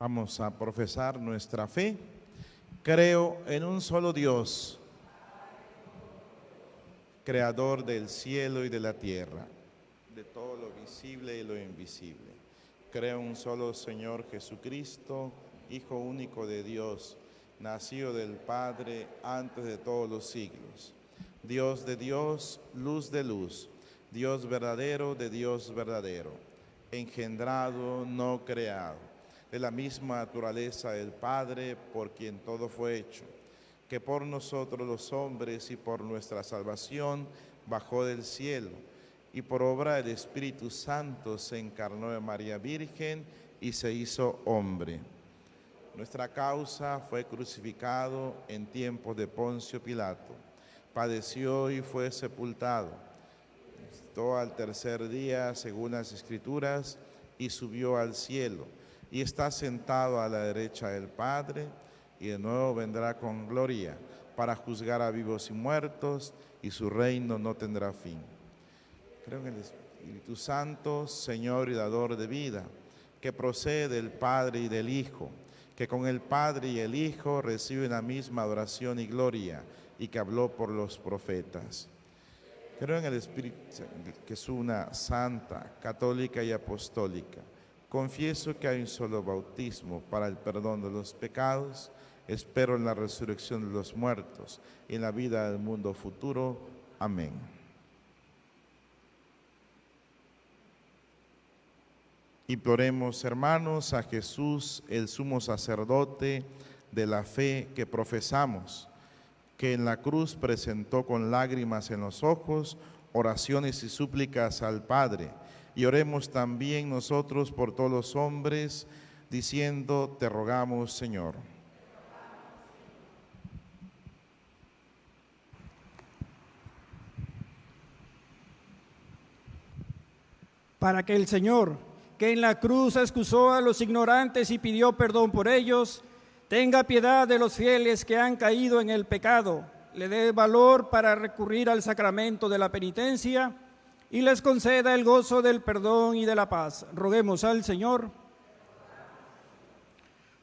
Vamos a profesar nuestra fe. Creo en un solo Dios, creador del cielo y de la tierra, de todo lo visible y lo invisible. Creo en un solo Señor Jesucristo, Hijo único de Dios, nacido del Padre antes de todos los siglos. Dios de Dios, luz de luz, Dios verdadero de Dios verdadero, engendrado, no creado, de la misma naturaleza del Padre, por quien todo fue hecho, que por nosotros los hombres y por nuestra salvación bajó del cielo, y por obra del Espíritu Santo se encarnó de María Virgen y se hizo hombre. Nuestra causa fue crucificado en tiempos de Poncio Pilato, padeció y fue sepultado, resucitó al tercer día según las Escrituras y subió al cielo, y está sentado a la derecha del Padre, y de nuevo vendrá con gloria para juzgar a vivos y muertos, y su reino no tendrá fin. Creo en el Espíritu Santo, Señor y dador de vida, que procede del Padre y del Hijo, que con el Padre y el Hijo reciben la misma adoración y gloria, y que habló por los profetas. Creo en el Espíritu, que es una santa, católica y apostólica. Confieso que hay un solo bautismo para el perdón de los pecados. Espero en la resurrección de los muertos y en la vida del mundo futuro. Amén. Imploremos, hermanos, a Jesús, el sumo sacerdote de la fe que profesamos, que en la cruz presentó con lágrimas en los ojos oraciones y súplicas al Padre. Y oremos también nosotros por todos los hombres, diciendo: te rogamos, Señor. para que el Señor, que en la cruz excusó a los ignorantes y pidió perdón por ellos, tenga piedad de los fieles que han caído en el pecado, le dé valor para recurrir al sacramento de la penitencia y les conceda el gozo del perdón y de la paz. Roguemos al Señor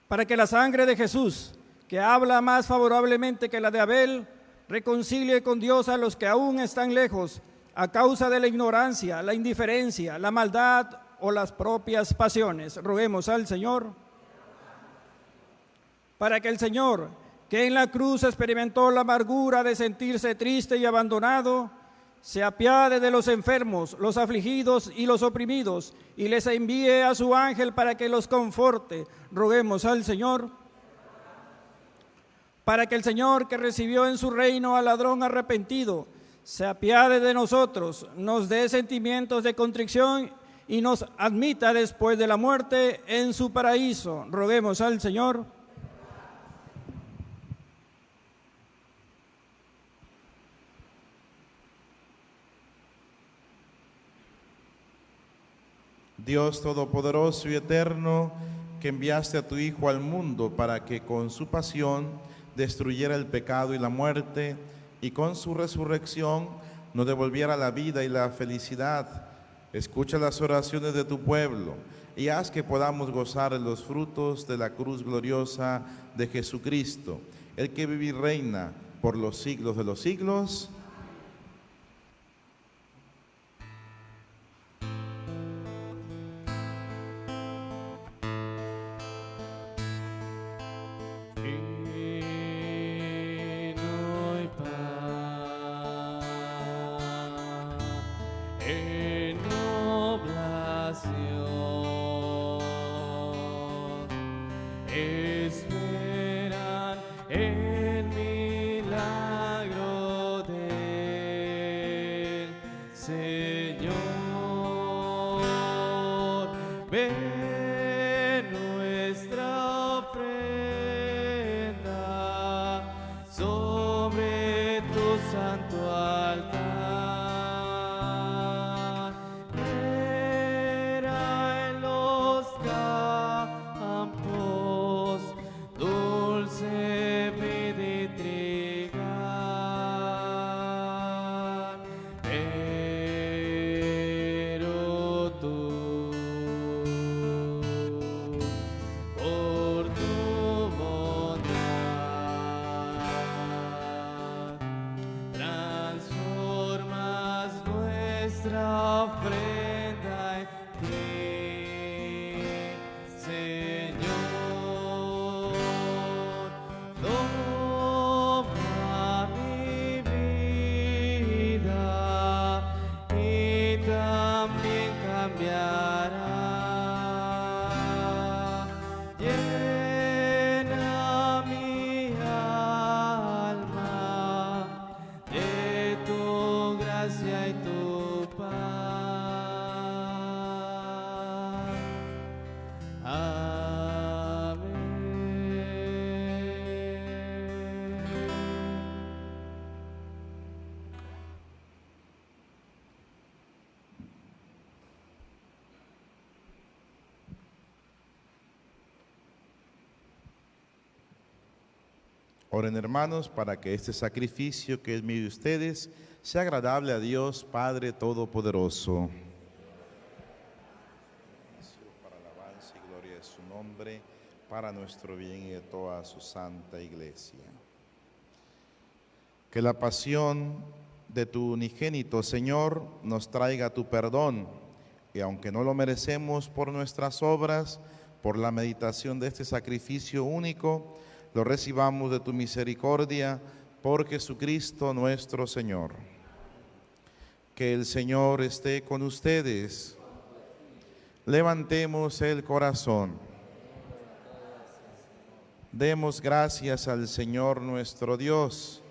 para que la sangre de Jesús, que habla más favorablemente que la de Abel, reconcilie con Dios a los que aún están lejos a causa de la ignorancia, la indiferencia, la maldad o las propias pasiones. Roguemos al Señor para que el Señor, que en la cruz experimentó la amargura de sentirse triste y abandonado, se apiade de los enfermos, los afligidos y los oprimidos, y les envíe a su ángel para que los conforte. Roguemos al Señor para que el Señor, que recibió en su reino al ladrón arrepentido, se apiade de nosotros, nos dé sentimientos de contrición y nos admita después de la muerte en su paraíso. Roguemos al Señor. Dios Todopoderoso y Eterno, que enviaste a tu Hijo al mundo para que con su pasión destruyera el pecado y la muerte, y con su resurrección nos devolviera la vida y la felicidad. Escucha las oraciones de tu pueblo y haz que podamos gozar de los frutos de la cruz gloriosa de Jesucristo, el que vive y reina por los siglos de los siglos. Esperan el milagro del Señor. Ven nuestra ofrenda sobre tu santo altar. Era en los campos dulce vid y trigal, pero tú, por tu bondad, transformas nuestra ofrenda en ti, Señor. Toma mi vida y también cambiará. Llena mi alma de tu gracia y tu paz. Amén. Oren, hermanos, para que este sacrificio que es mío de ustedes sea agradable a Dios Padre Todopoderoso. Para alabanza y gloria de su nombre, para nuestro bien y de toda su santa iglesia. Que la pasión de tu unigénito, Señor, nos traiga tu perdón, y aunque no lo merecemos por nuestras obras, por la meditación de este sacrificio único, lo recibamos de tu misericordia por Jesucristo nuestro Señor. Que el Señor esté con ustedes. Levantemos el corazón. Demos gracias al Señor nuestro Dios.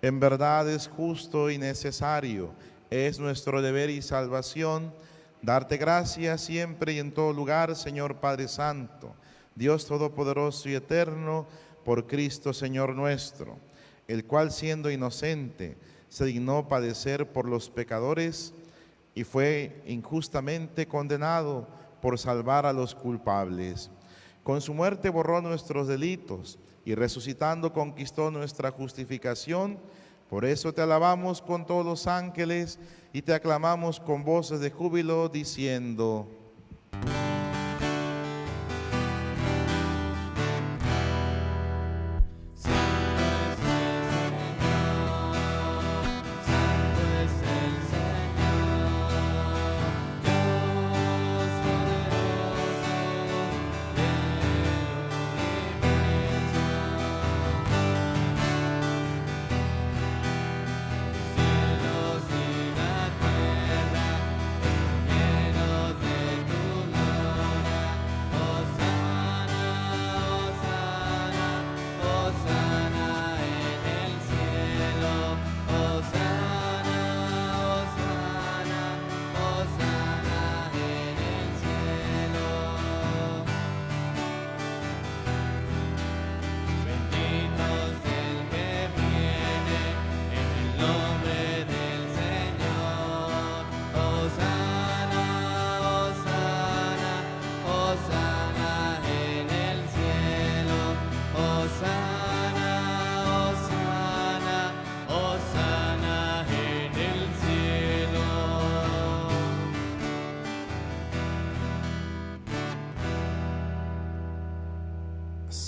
En verdad es justo y necesario, es nuestro deber y salvación, darte gracias siempre y en todo lugar, Señor Padre Santo, Dios Todopoderoso y Eterno, por Cristo Señor nuestro, el cual siendo inocente se dignó padecer por los pecadores y fue injustamente condenado por salvar a los culpables. Con su muerte borró nuestros delitos y resucitando conquistó nuestra justificación. Por eso te alabamos con todos los ángeles y te aclamamos con voces de júbilo diciendo: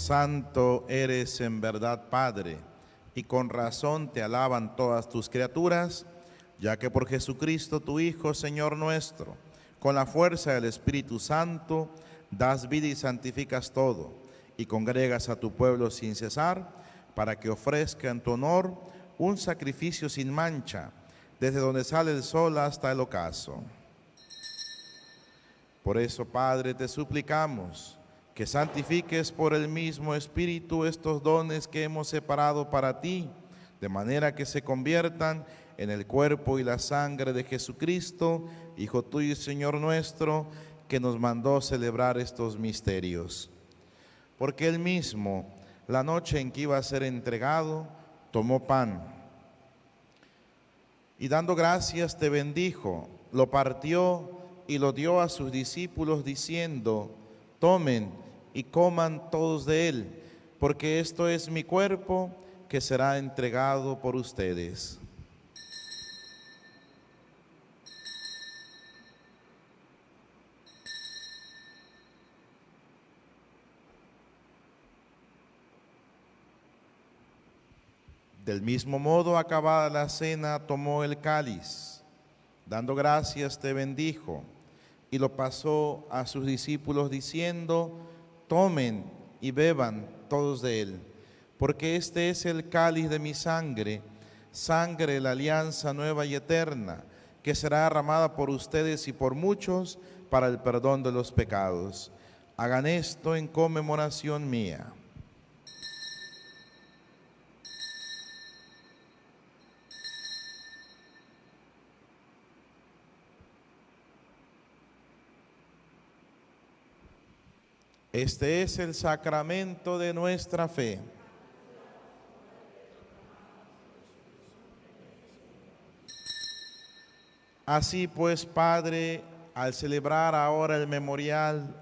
Santo eres en verdad, Padre, y con razón te alaban todas tus criaturas, ya que por Jesucristo tu Hijo, Señor nuestro, con la fuerza del Espíritu Santo, das vida y santificas todo, y congregas a tu pueblo sin cesar, para que ofrezca en tu honor un sacrificio sin mancha, desde donde sale el sol hasta el ocaso. Por eso, Padre, te suplicamos que santifiques por el mismo Espíritu estos dones que hemos separado para ti, de manera que se conviertan en el cuerpo y la sangre de Jesucristo, Hijo tuyo y Señor nuestro, que nos mandó celebrar estos misterios. Porque él mismo, la noche en que iba a ser entregado, tomó pan y dando gracias te bendijo, lo partió y lo dio a sus discípulos diciendo: tomen y coman todos de él, porque esto es mi cuerpo que será entregado por ustedes. Del mismo modo, acabada la cena, tomó el cáliz, dando gracias te bendijo, y lo pasó a sus discípulos diciendo: tomen y beban todos de él, porque este es el cáliz de mi sangre, sangre de la alianza nueva y eterna, que será derramada por ustedes y por muchos para el perdón de los pecados. Hagan esto en conmemoración mía. Este es el sacramento de nuestra fe. Así pues, Padre, al celebrar ahora el memorial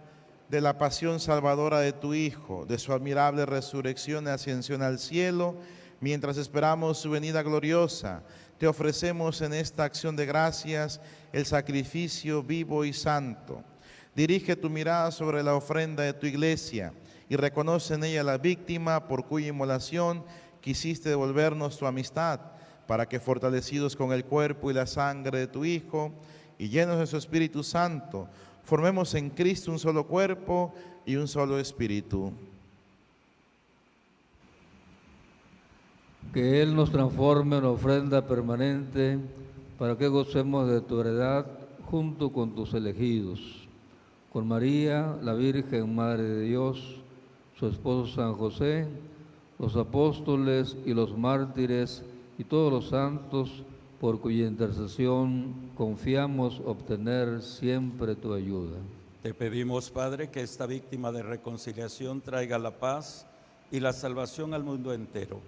de la pasión salvadora de tu Hijo, de su admirable resurrección y ascensión al cielo, mientras esperamos su venida gloriosa, te ofrecemos en esta acción de gracias el sacrificio vivo y santo. Dirige tu mirada sobre la ofrenda de tu iglesia y reconoce en ella la víctima por cuya inmolación quisiste devolvernos tu amistad, para que fortalecidos con el cuerpo y la sangre de tu Hijo y llenos de su Espíritu Santo, formemos en Cristo un solo cuerpo y un solo espíritu. Que Él nos transforme en ofrenda permanente para que gocemos de tu heredad junto con tus elegidos. Con María, la Virgen Madre de Dios, su esposo San José, los apóstoles y los mártires y todos los santos, por cuya intercesión confiamos obtener siempre tu ayuda. Te pedimos, Padre, que esta víctima de reconciliación traiga la paz y la salvación al mundo entero.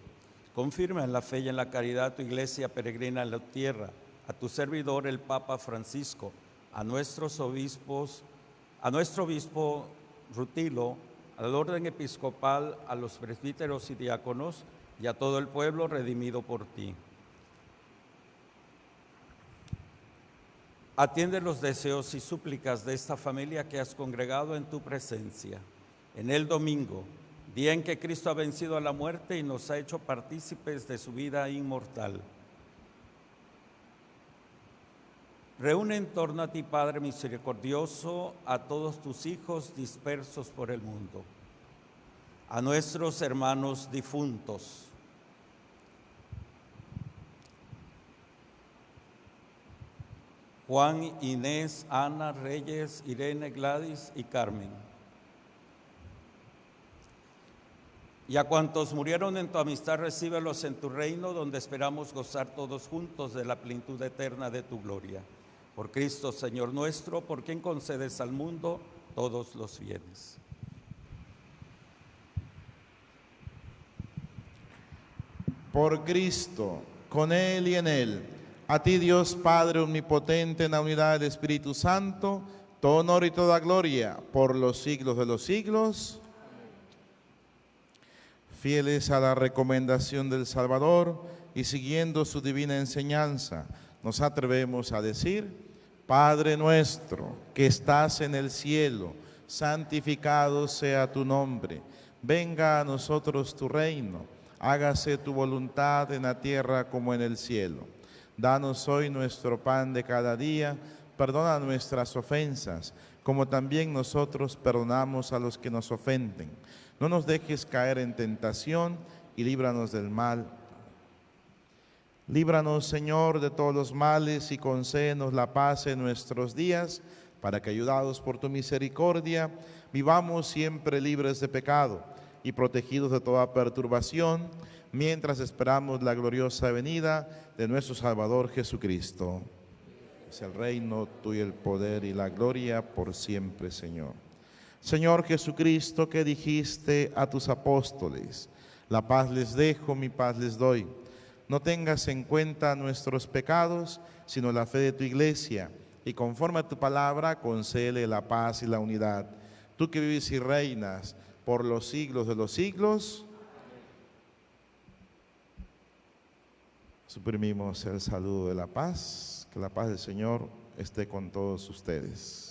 Confirma en la fe y en la caridad tu iglesia peregrina en la tierra, a tu servidor el Papa Francisco, a nuestros obispos, a nuestro obispo Rutilo, al orden episcopal, a los presbíteros y diáconos y a todo el pueblo redimido por ti. Atiende los deseos y súplicas de esta familia que has congregado en tu presencia. En el domingo, día en que Cristo ha vencido a la muerte y nos ha hecho partícipes de su vida inmortal. Reúne en torno a ti, Padre misericordioso, a todos tus hijos dispersos por el mundo, a nuestros hermanos difuntos, Juan, Inés, Ana, Reyes, Irene, Gladys y Carmen. Y a cuantos murieron en tu amistad, recíbelos en tu reino, donde esperamos gozar todos juntos de la plenitud eterna de tu gloria. Por Cristo, Señor nuestro, por quien concedes al mundo todos los bienes. Por Cristo, con Él y en Él, a ti Dios Padre omnipotente, en la unidad del Espíritu Santo, todo honor y toda gloria por los siglos de los siglos. Fieles a la recomendación del Salvador y siguiendo su divina enseñanza, nos atrevemos a decir: Padre nuestro, que estás en el cielo, santificado sea tu nombre. Venga a nosotros tu reino, hágase tu voluntad en la tierra como en el cielo. Danos hoy nuestro pan de cada día, perdona nuestras ofensas, como también nosotros perdonamos a los que nos ofenden. No nos dejes caer en tentación y líbranos del mal. Líbranos, Señor, de todos los males y concédenos la paz en nuestros días, para que, ayudados por tu misericordia, vivamos siempre libres de pecado y protegidos de toda perturbación, mientras esperamos la gloriosa venida de nuestro Salvador Jesucristo. Es el reino tuyo, el poder y la gloria por siempre, Señor. Señor Jesucristo, que dijiste a tus apóstoles: la paz les dejo, mi paz les doy. No tengas en cuenta nuestros pecados, sino la fe de tu iglesia, y conforme a tu palabra, concédele la paz y la unidad. Tú que vives y reinas por los siglos de los siglos. Suprimimos el saludo de la paz. Que la paz del Señor esté con todos ustedes.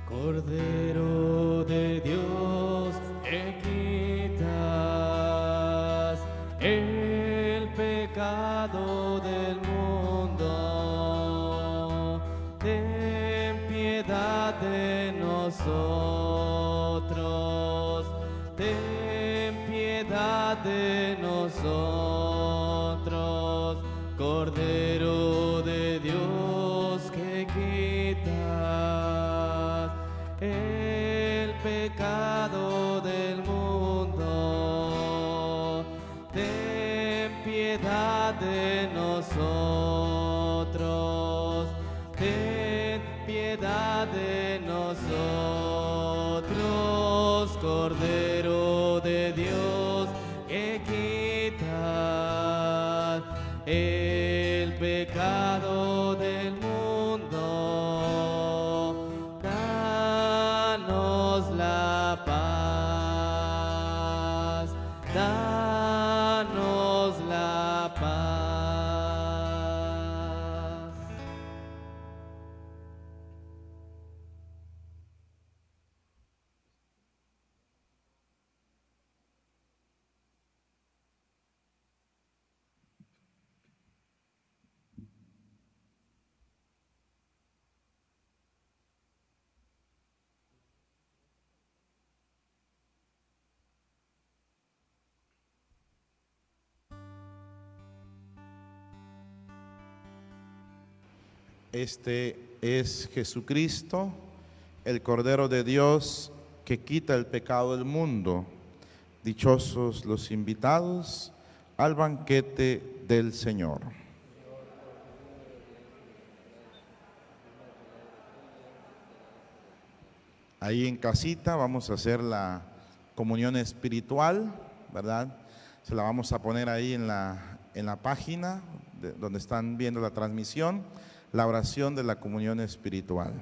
Cordero de Dios, que quitas el pecado del mundo, ten piedad de nosotros, ten piedad de nosotros, Cordero de Dios, que quitas el pecado del mundo, ten piedad de nosotros, ten piedad de nosotros, Cordero de Dios, que quitas el pecado del mundo, danos la paz, danos la paz. Este es Jesucristo, el Cordero de Dios, que quita el pecado del mundo. Dichosos los invitados al banquete del Señor. Ahí en casita vamos a hacer la comunión espiritual, ¿verdad? Se la vamos a poner ahí en la página donde están viendo la transmisión, la oración de la comunión espiritual.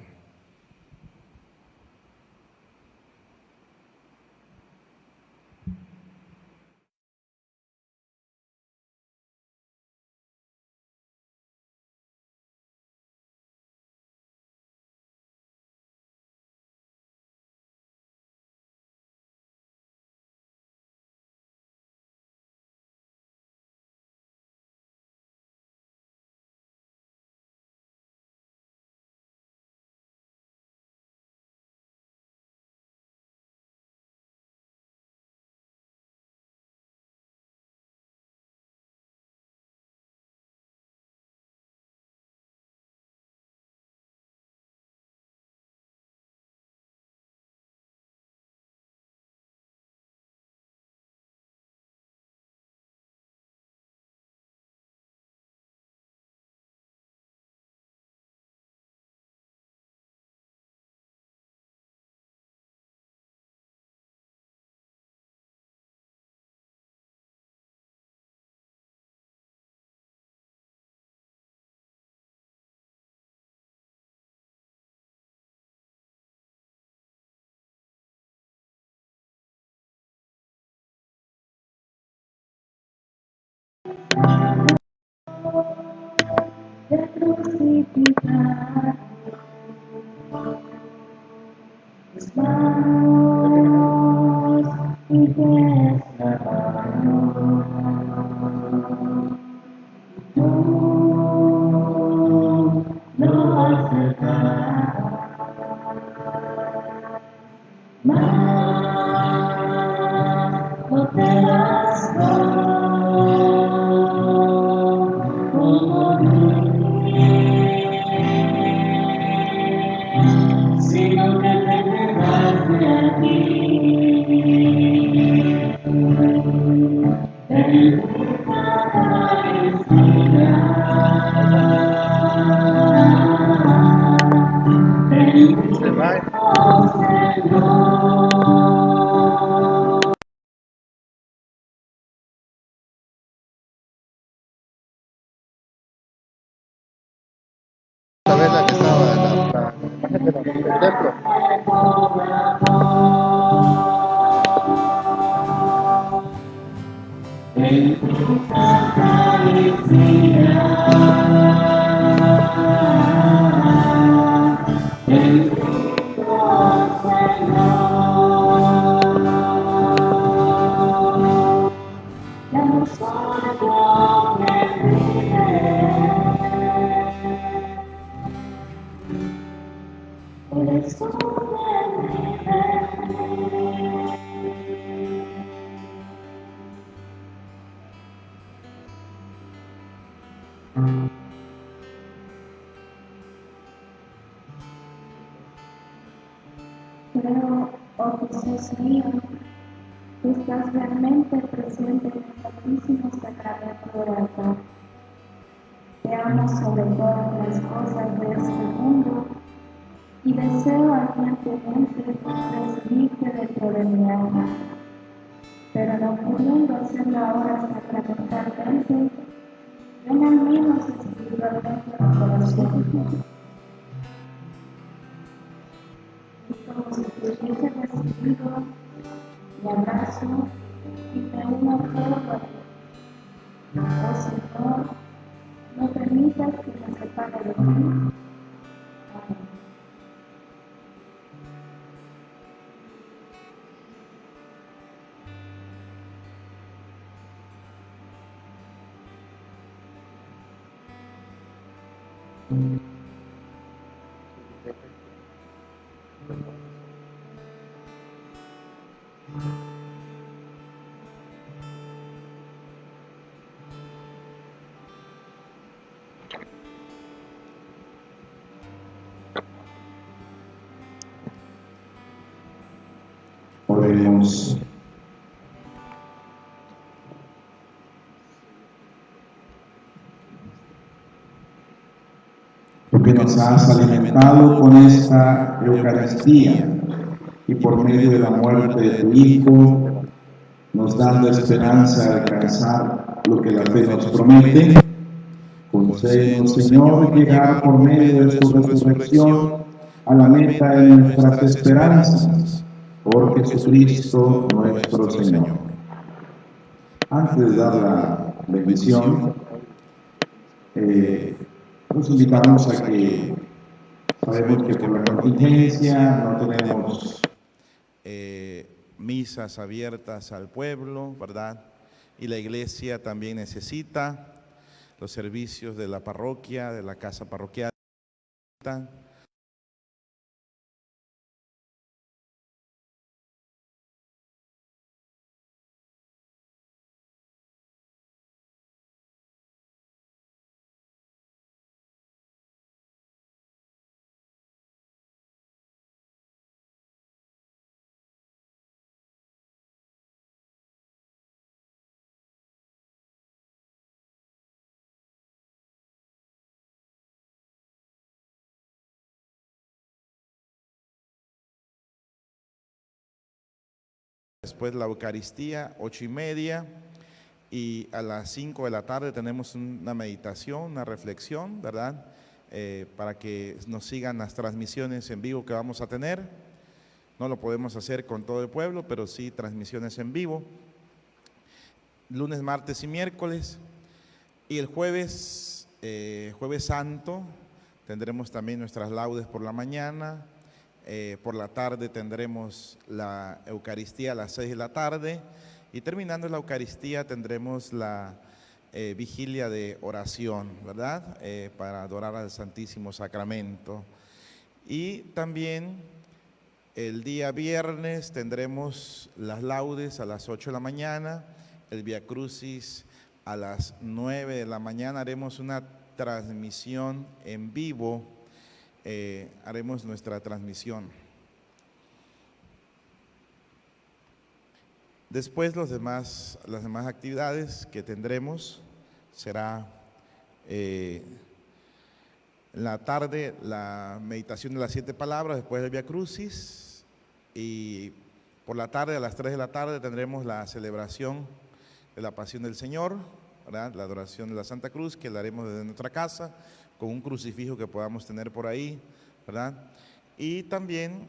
Creo, oh Jesús mío, que estás realmente presente en el Santísimo Sacramento del altar. Te amo sobre todas las cosas de este mundo y deseo ardientemente recibirte dentro de mi alma, pero no pudiendo hacerlo ahora sacramentalmente, ven al menos espiritualmente a mi corazón. Como si te hubiese recibido, me abrazo y me uno todo a ti. Oh Señor, no permitas que me separe de ti. Amén. Oremos. Tú que nos has alimentado con esta Eucaristía, y por medio de la muerte de tu Hijo, nos dando esperanza de alcanzar lo que la fe nos promete, concédenos, Señor, llegar por medio de su resurrección a la meta de nuestras esperanzas, por Jesucristo nuestro Señor. Antes de dar la bendición, los invitamos a que sabemos que por la contingencia no tenemos misas abiertas al pueblo, ¿verdad? Y la iglesia también necesita los servicios de la parroquia, de la casa parroquial. Después la Eucaristía, 8:30, y a las 5 de la tarde tenemos una meditación, una reflexión, ¿verdad? Para que nos sigan las transmisiones en vivo que vamos a tener. No lo podemos hacer con todo el pueblo, pero sí transmisiones en vivo. Lunes, martes y miércoles. Y el jueves, jueves santo, tendremos también nuestras laudes por la mañana. Por la tarde tendremos la Eucaristía a las 6 de la tarde y terminando la Eucaristía tendremos la vigilia de oración, ¿verdad? Para adorar al Santísimo Sacramento. Y también el día viernes tendremos las laudes a las 8 de la mañana, el Via Crucis a las 9 de la mañana, haremos una transmisión en vivo. Haremos nuestra transmisión. Después las demás actividades que tendremos será en la tarde la meditación de las 7 palabras después del Via Crucis, y por la tarde a las 3 de la tarde tendremos la celebración de la Pasión del Señor, ¿verdad? La adoración de la Santa Cruz que la haremos desde nuestra casa, con un crucifijo que podamos tener por ahí, ¿verdad? Y también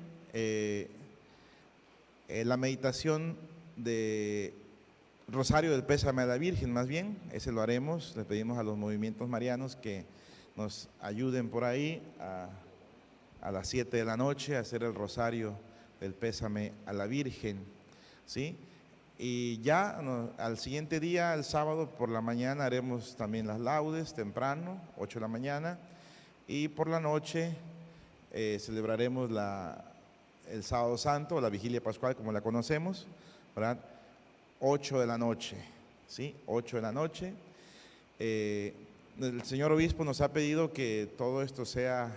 la meditación de Rosario del Pésame a la Virgen, más bien, ese lo haremos. Le pedimos a los movimientos marianos que nos ayuden por ahí a las 7 de la noche a hacer el Rosario del Pésame a la Virgen, ¿sí? Y ya al siguiente día, el sábado por la mañana, haremos también las laudes temprano, 8 de la mañana, y por la noche celebraremos el Sábado Santo, la Vigilia Pascual como la conocemos, ¿verdad? 8 de la noche, ¿sí? 8 de la noche. El señor obispo nos ha pedido que todo esto sea,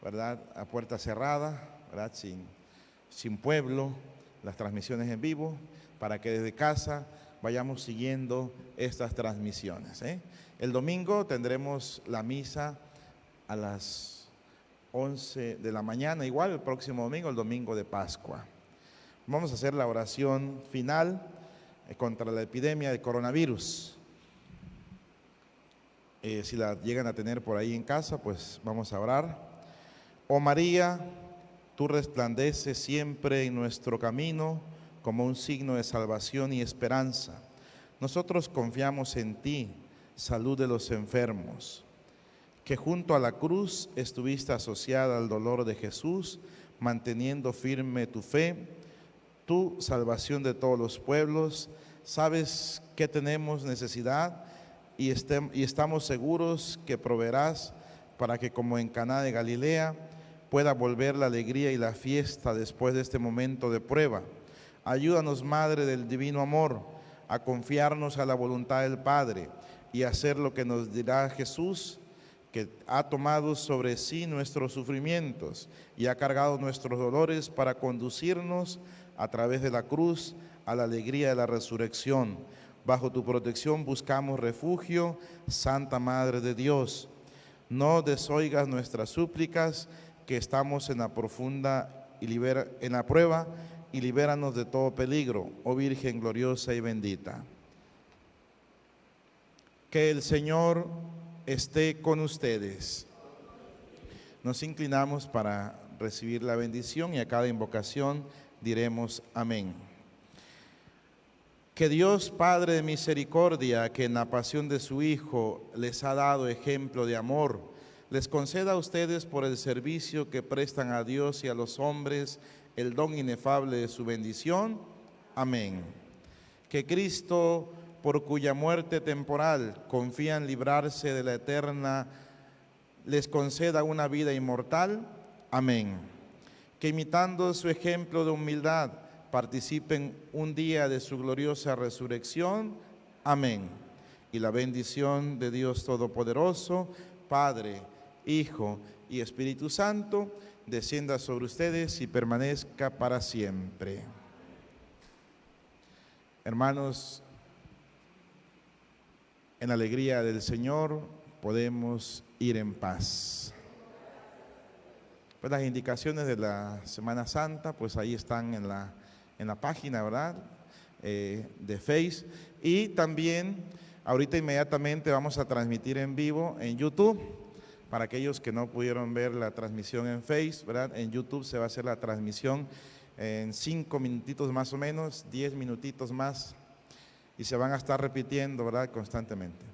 ¿verdad?, a puerta cerrada, ¿verdad?, sin pueblo, las transmisiones en vivo, para que desde casa vayamos siguiendo estas transmisiones. El domingo tendremos la misa a las 11 de la mañana, igual el próximo domingo, el domingo de Pascua. Vamos a hacer la oración final contra la epidemia de coronavirus. Si la llegan a tener por ahí en casa, pues vamos a orar. Oh María, tú resplandeces siempre en nuestro camino como un signo de salvación y esperanza. Nosotros confiamos en ti, salud de los enfermos, que junto a la cruz estuviste asociada al dolor de Jesús, manteniendo firme tu fe, tu salvación de todos los pueblos. Sabes que tenemos necesidad y estamos seguros que proveerás para que, como en Caná de Galilea, pueda volver la alegría y la fiesta después de este momento de prueba. Ayúdanos, Madre del Divino Amor, a confiarnos a la voluntad del Padre y hacer lo que nos dirá Jesús, que ha tomado sobre sí nuestros sufrimientos y ha cargado nuestros dolores para conducirnos a través de la cruz a la alegría de la resurrección. Bajo tu protección buscamos refugio, Santa Madre de Dios. No desoigas nuestras súplicas, que estamos en la profunda y libéranos de todo peligro, oh Virgen gloriosa y bendita. Que el Señor esté con ustedes. Nos inclinamos para recibir la bendición y a cada invocación diremos amén. Que Dios Padre de misericordia, que en la pasión de su Hijo les ha dado ejemplo de amor, les conceda a ustedes por el servicio que prestan a Dios y a los hombres el don inefable de su bendición. Amén. Que Cristo, por cuya muerte temporal confían librarse de la eterna, les conceda una vida inmortal. Amén. Que imitando su ejemplo de humildad, participen un día de su gloriosa resurrección. Amén. Y la bendición de Dios Todopoderoso, Padre, Hijo y Espíritu Santo, descienda sobre ustedes y permanezca para siempre. Hermanos, en la alegría del Señor podemos ir en paz. Pues las indicaciones de la Semana Santa, pues ahí están en la página, ¿verdad? De Face. Y también, ahorita inmediatamente vamos a transmitir en vivo en YouTube. Para aquellos que no pudieron ver la transmisión en Face, ¿verdad? En YouTube se va a hacer la transmisión en 5 minutitos más o menos, 10 minutitos más. Y se van a estar repitiendo, ¿verdad? Constantemente.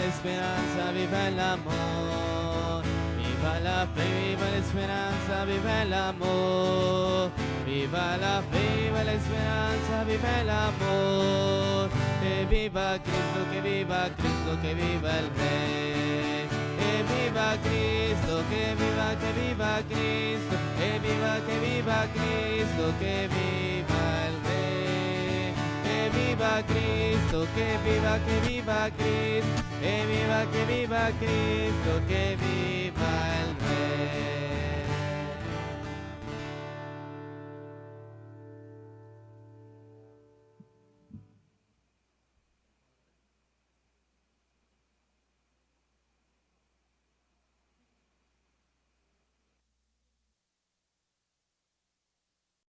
Esperanza, viva el amor. Viva la fe, viva la esperanza, viva el amor. Viva la fe, viva la esperanza, viva el amor. Que viva Cristo, que viva Cristo, que viva el Rey. Que viva Cristo, que viva Cristo. Que viva Cristo, que viva el Rey. Que viva Cristo, que viva Cristo. Que viva Cristo, que viva.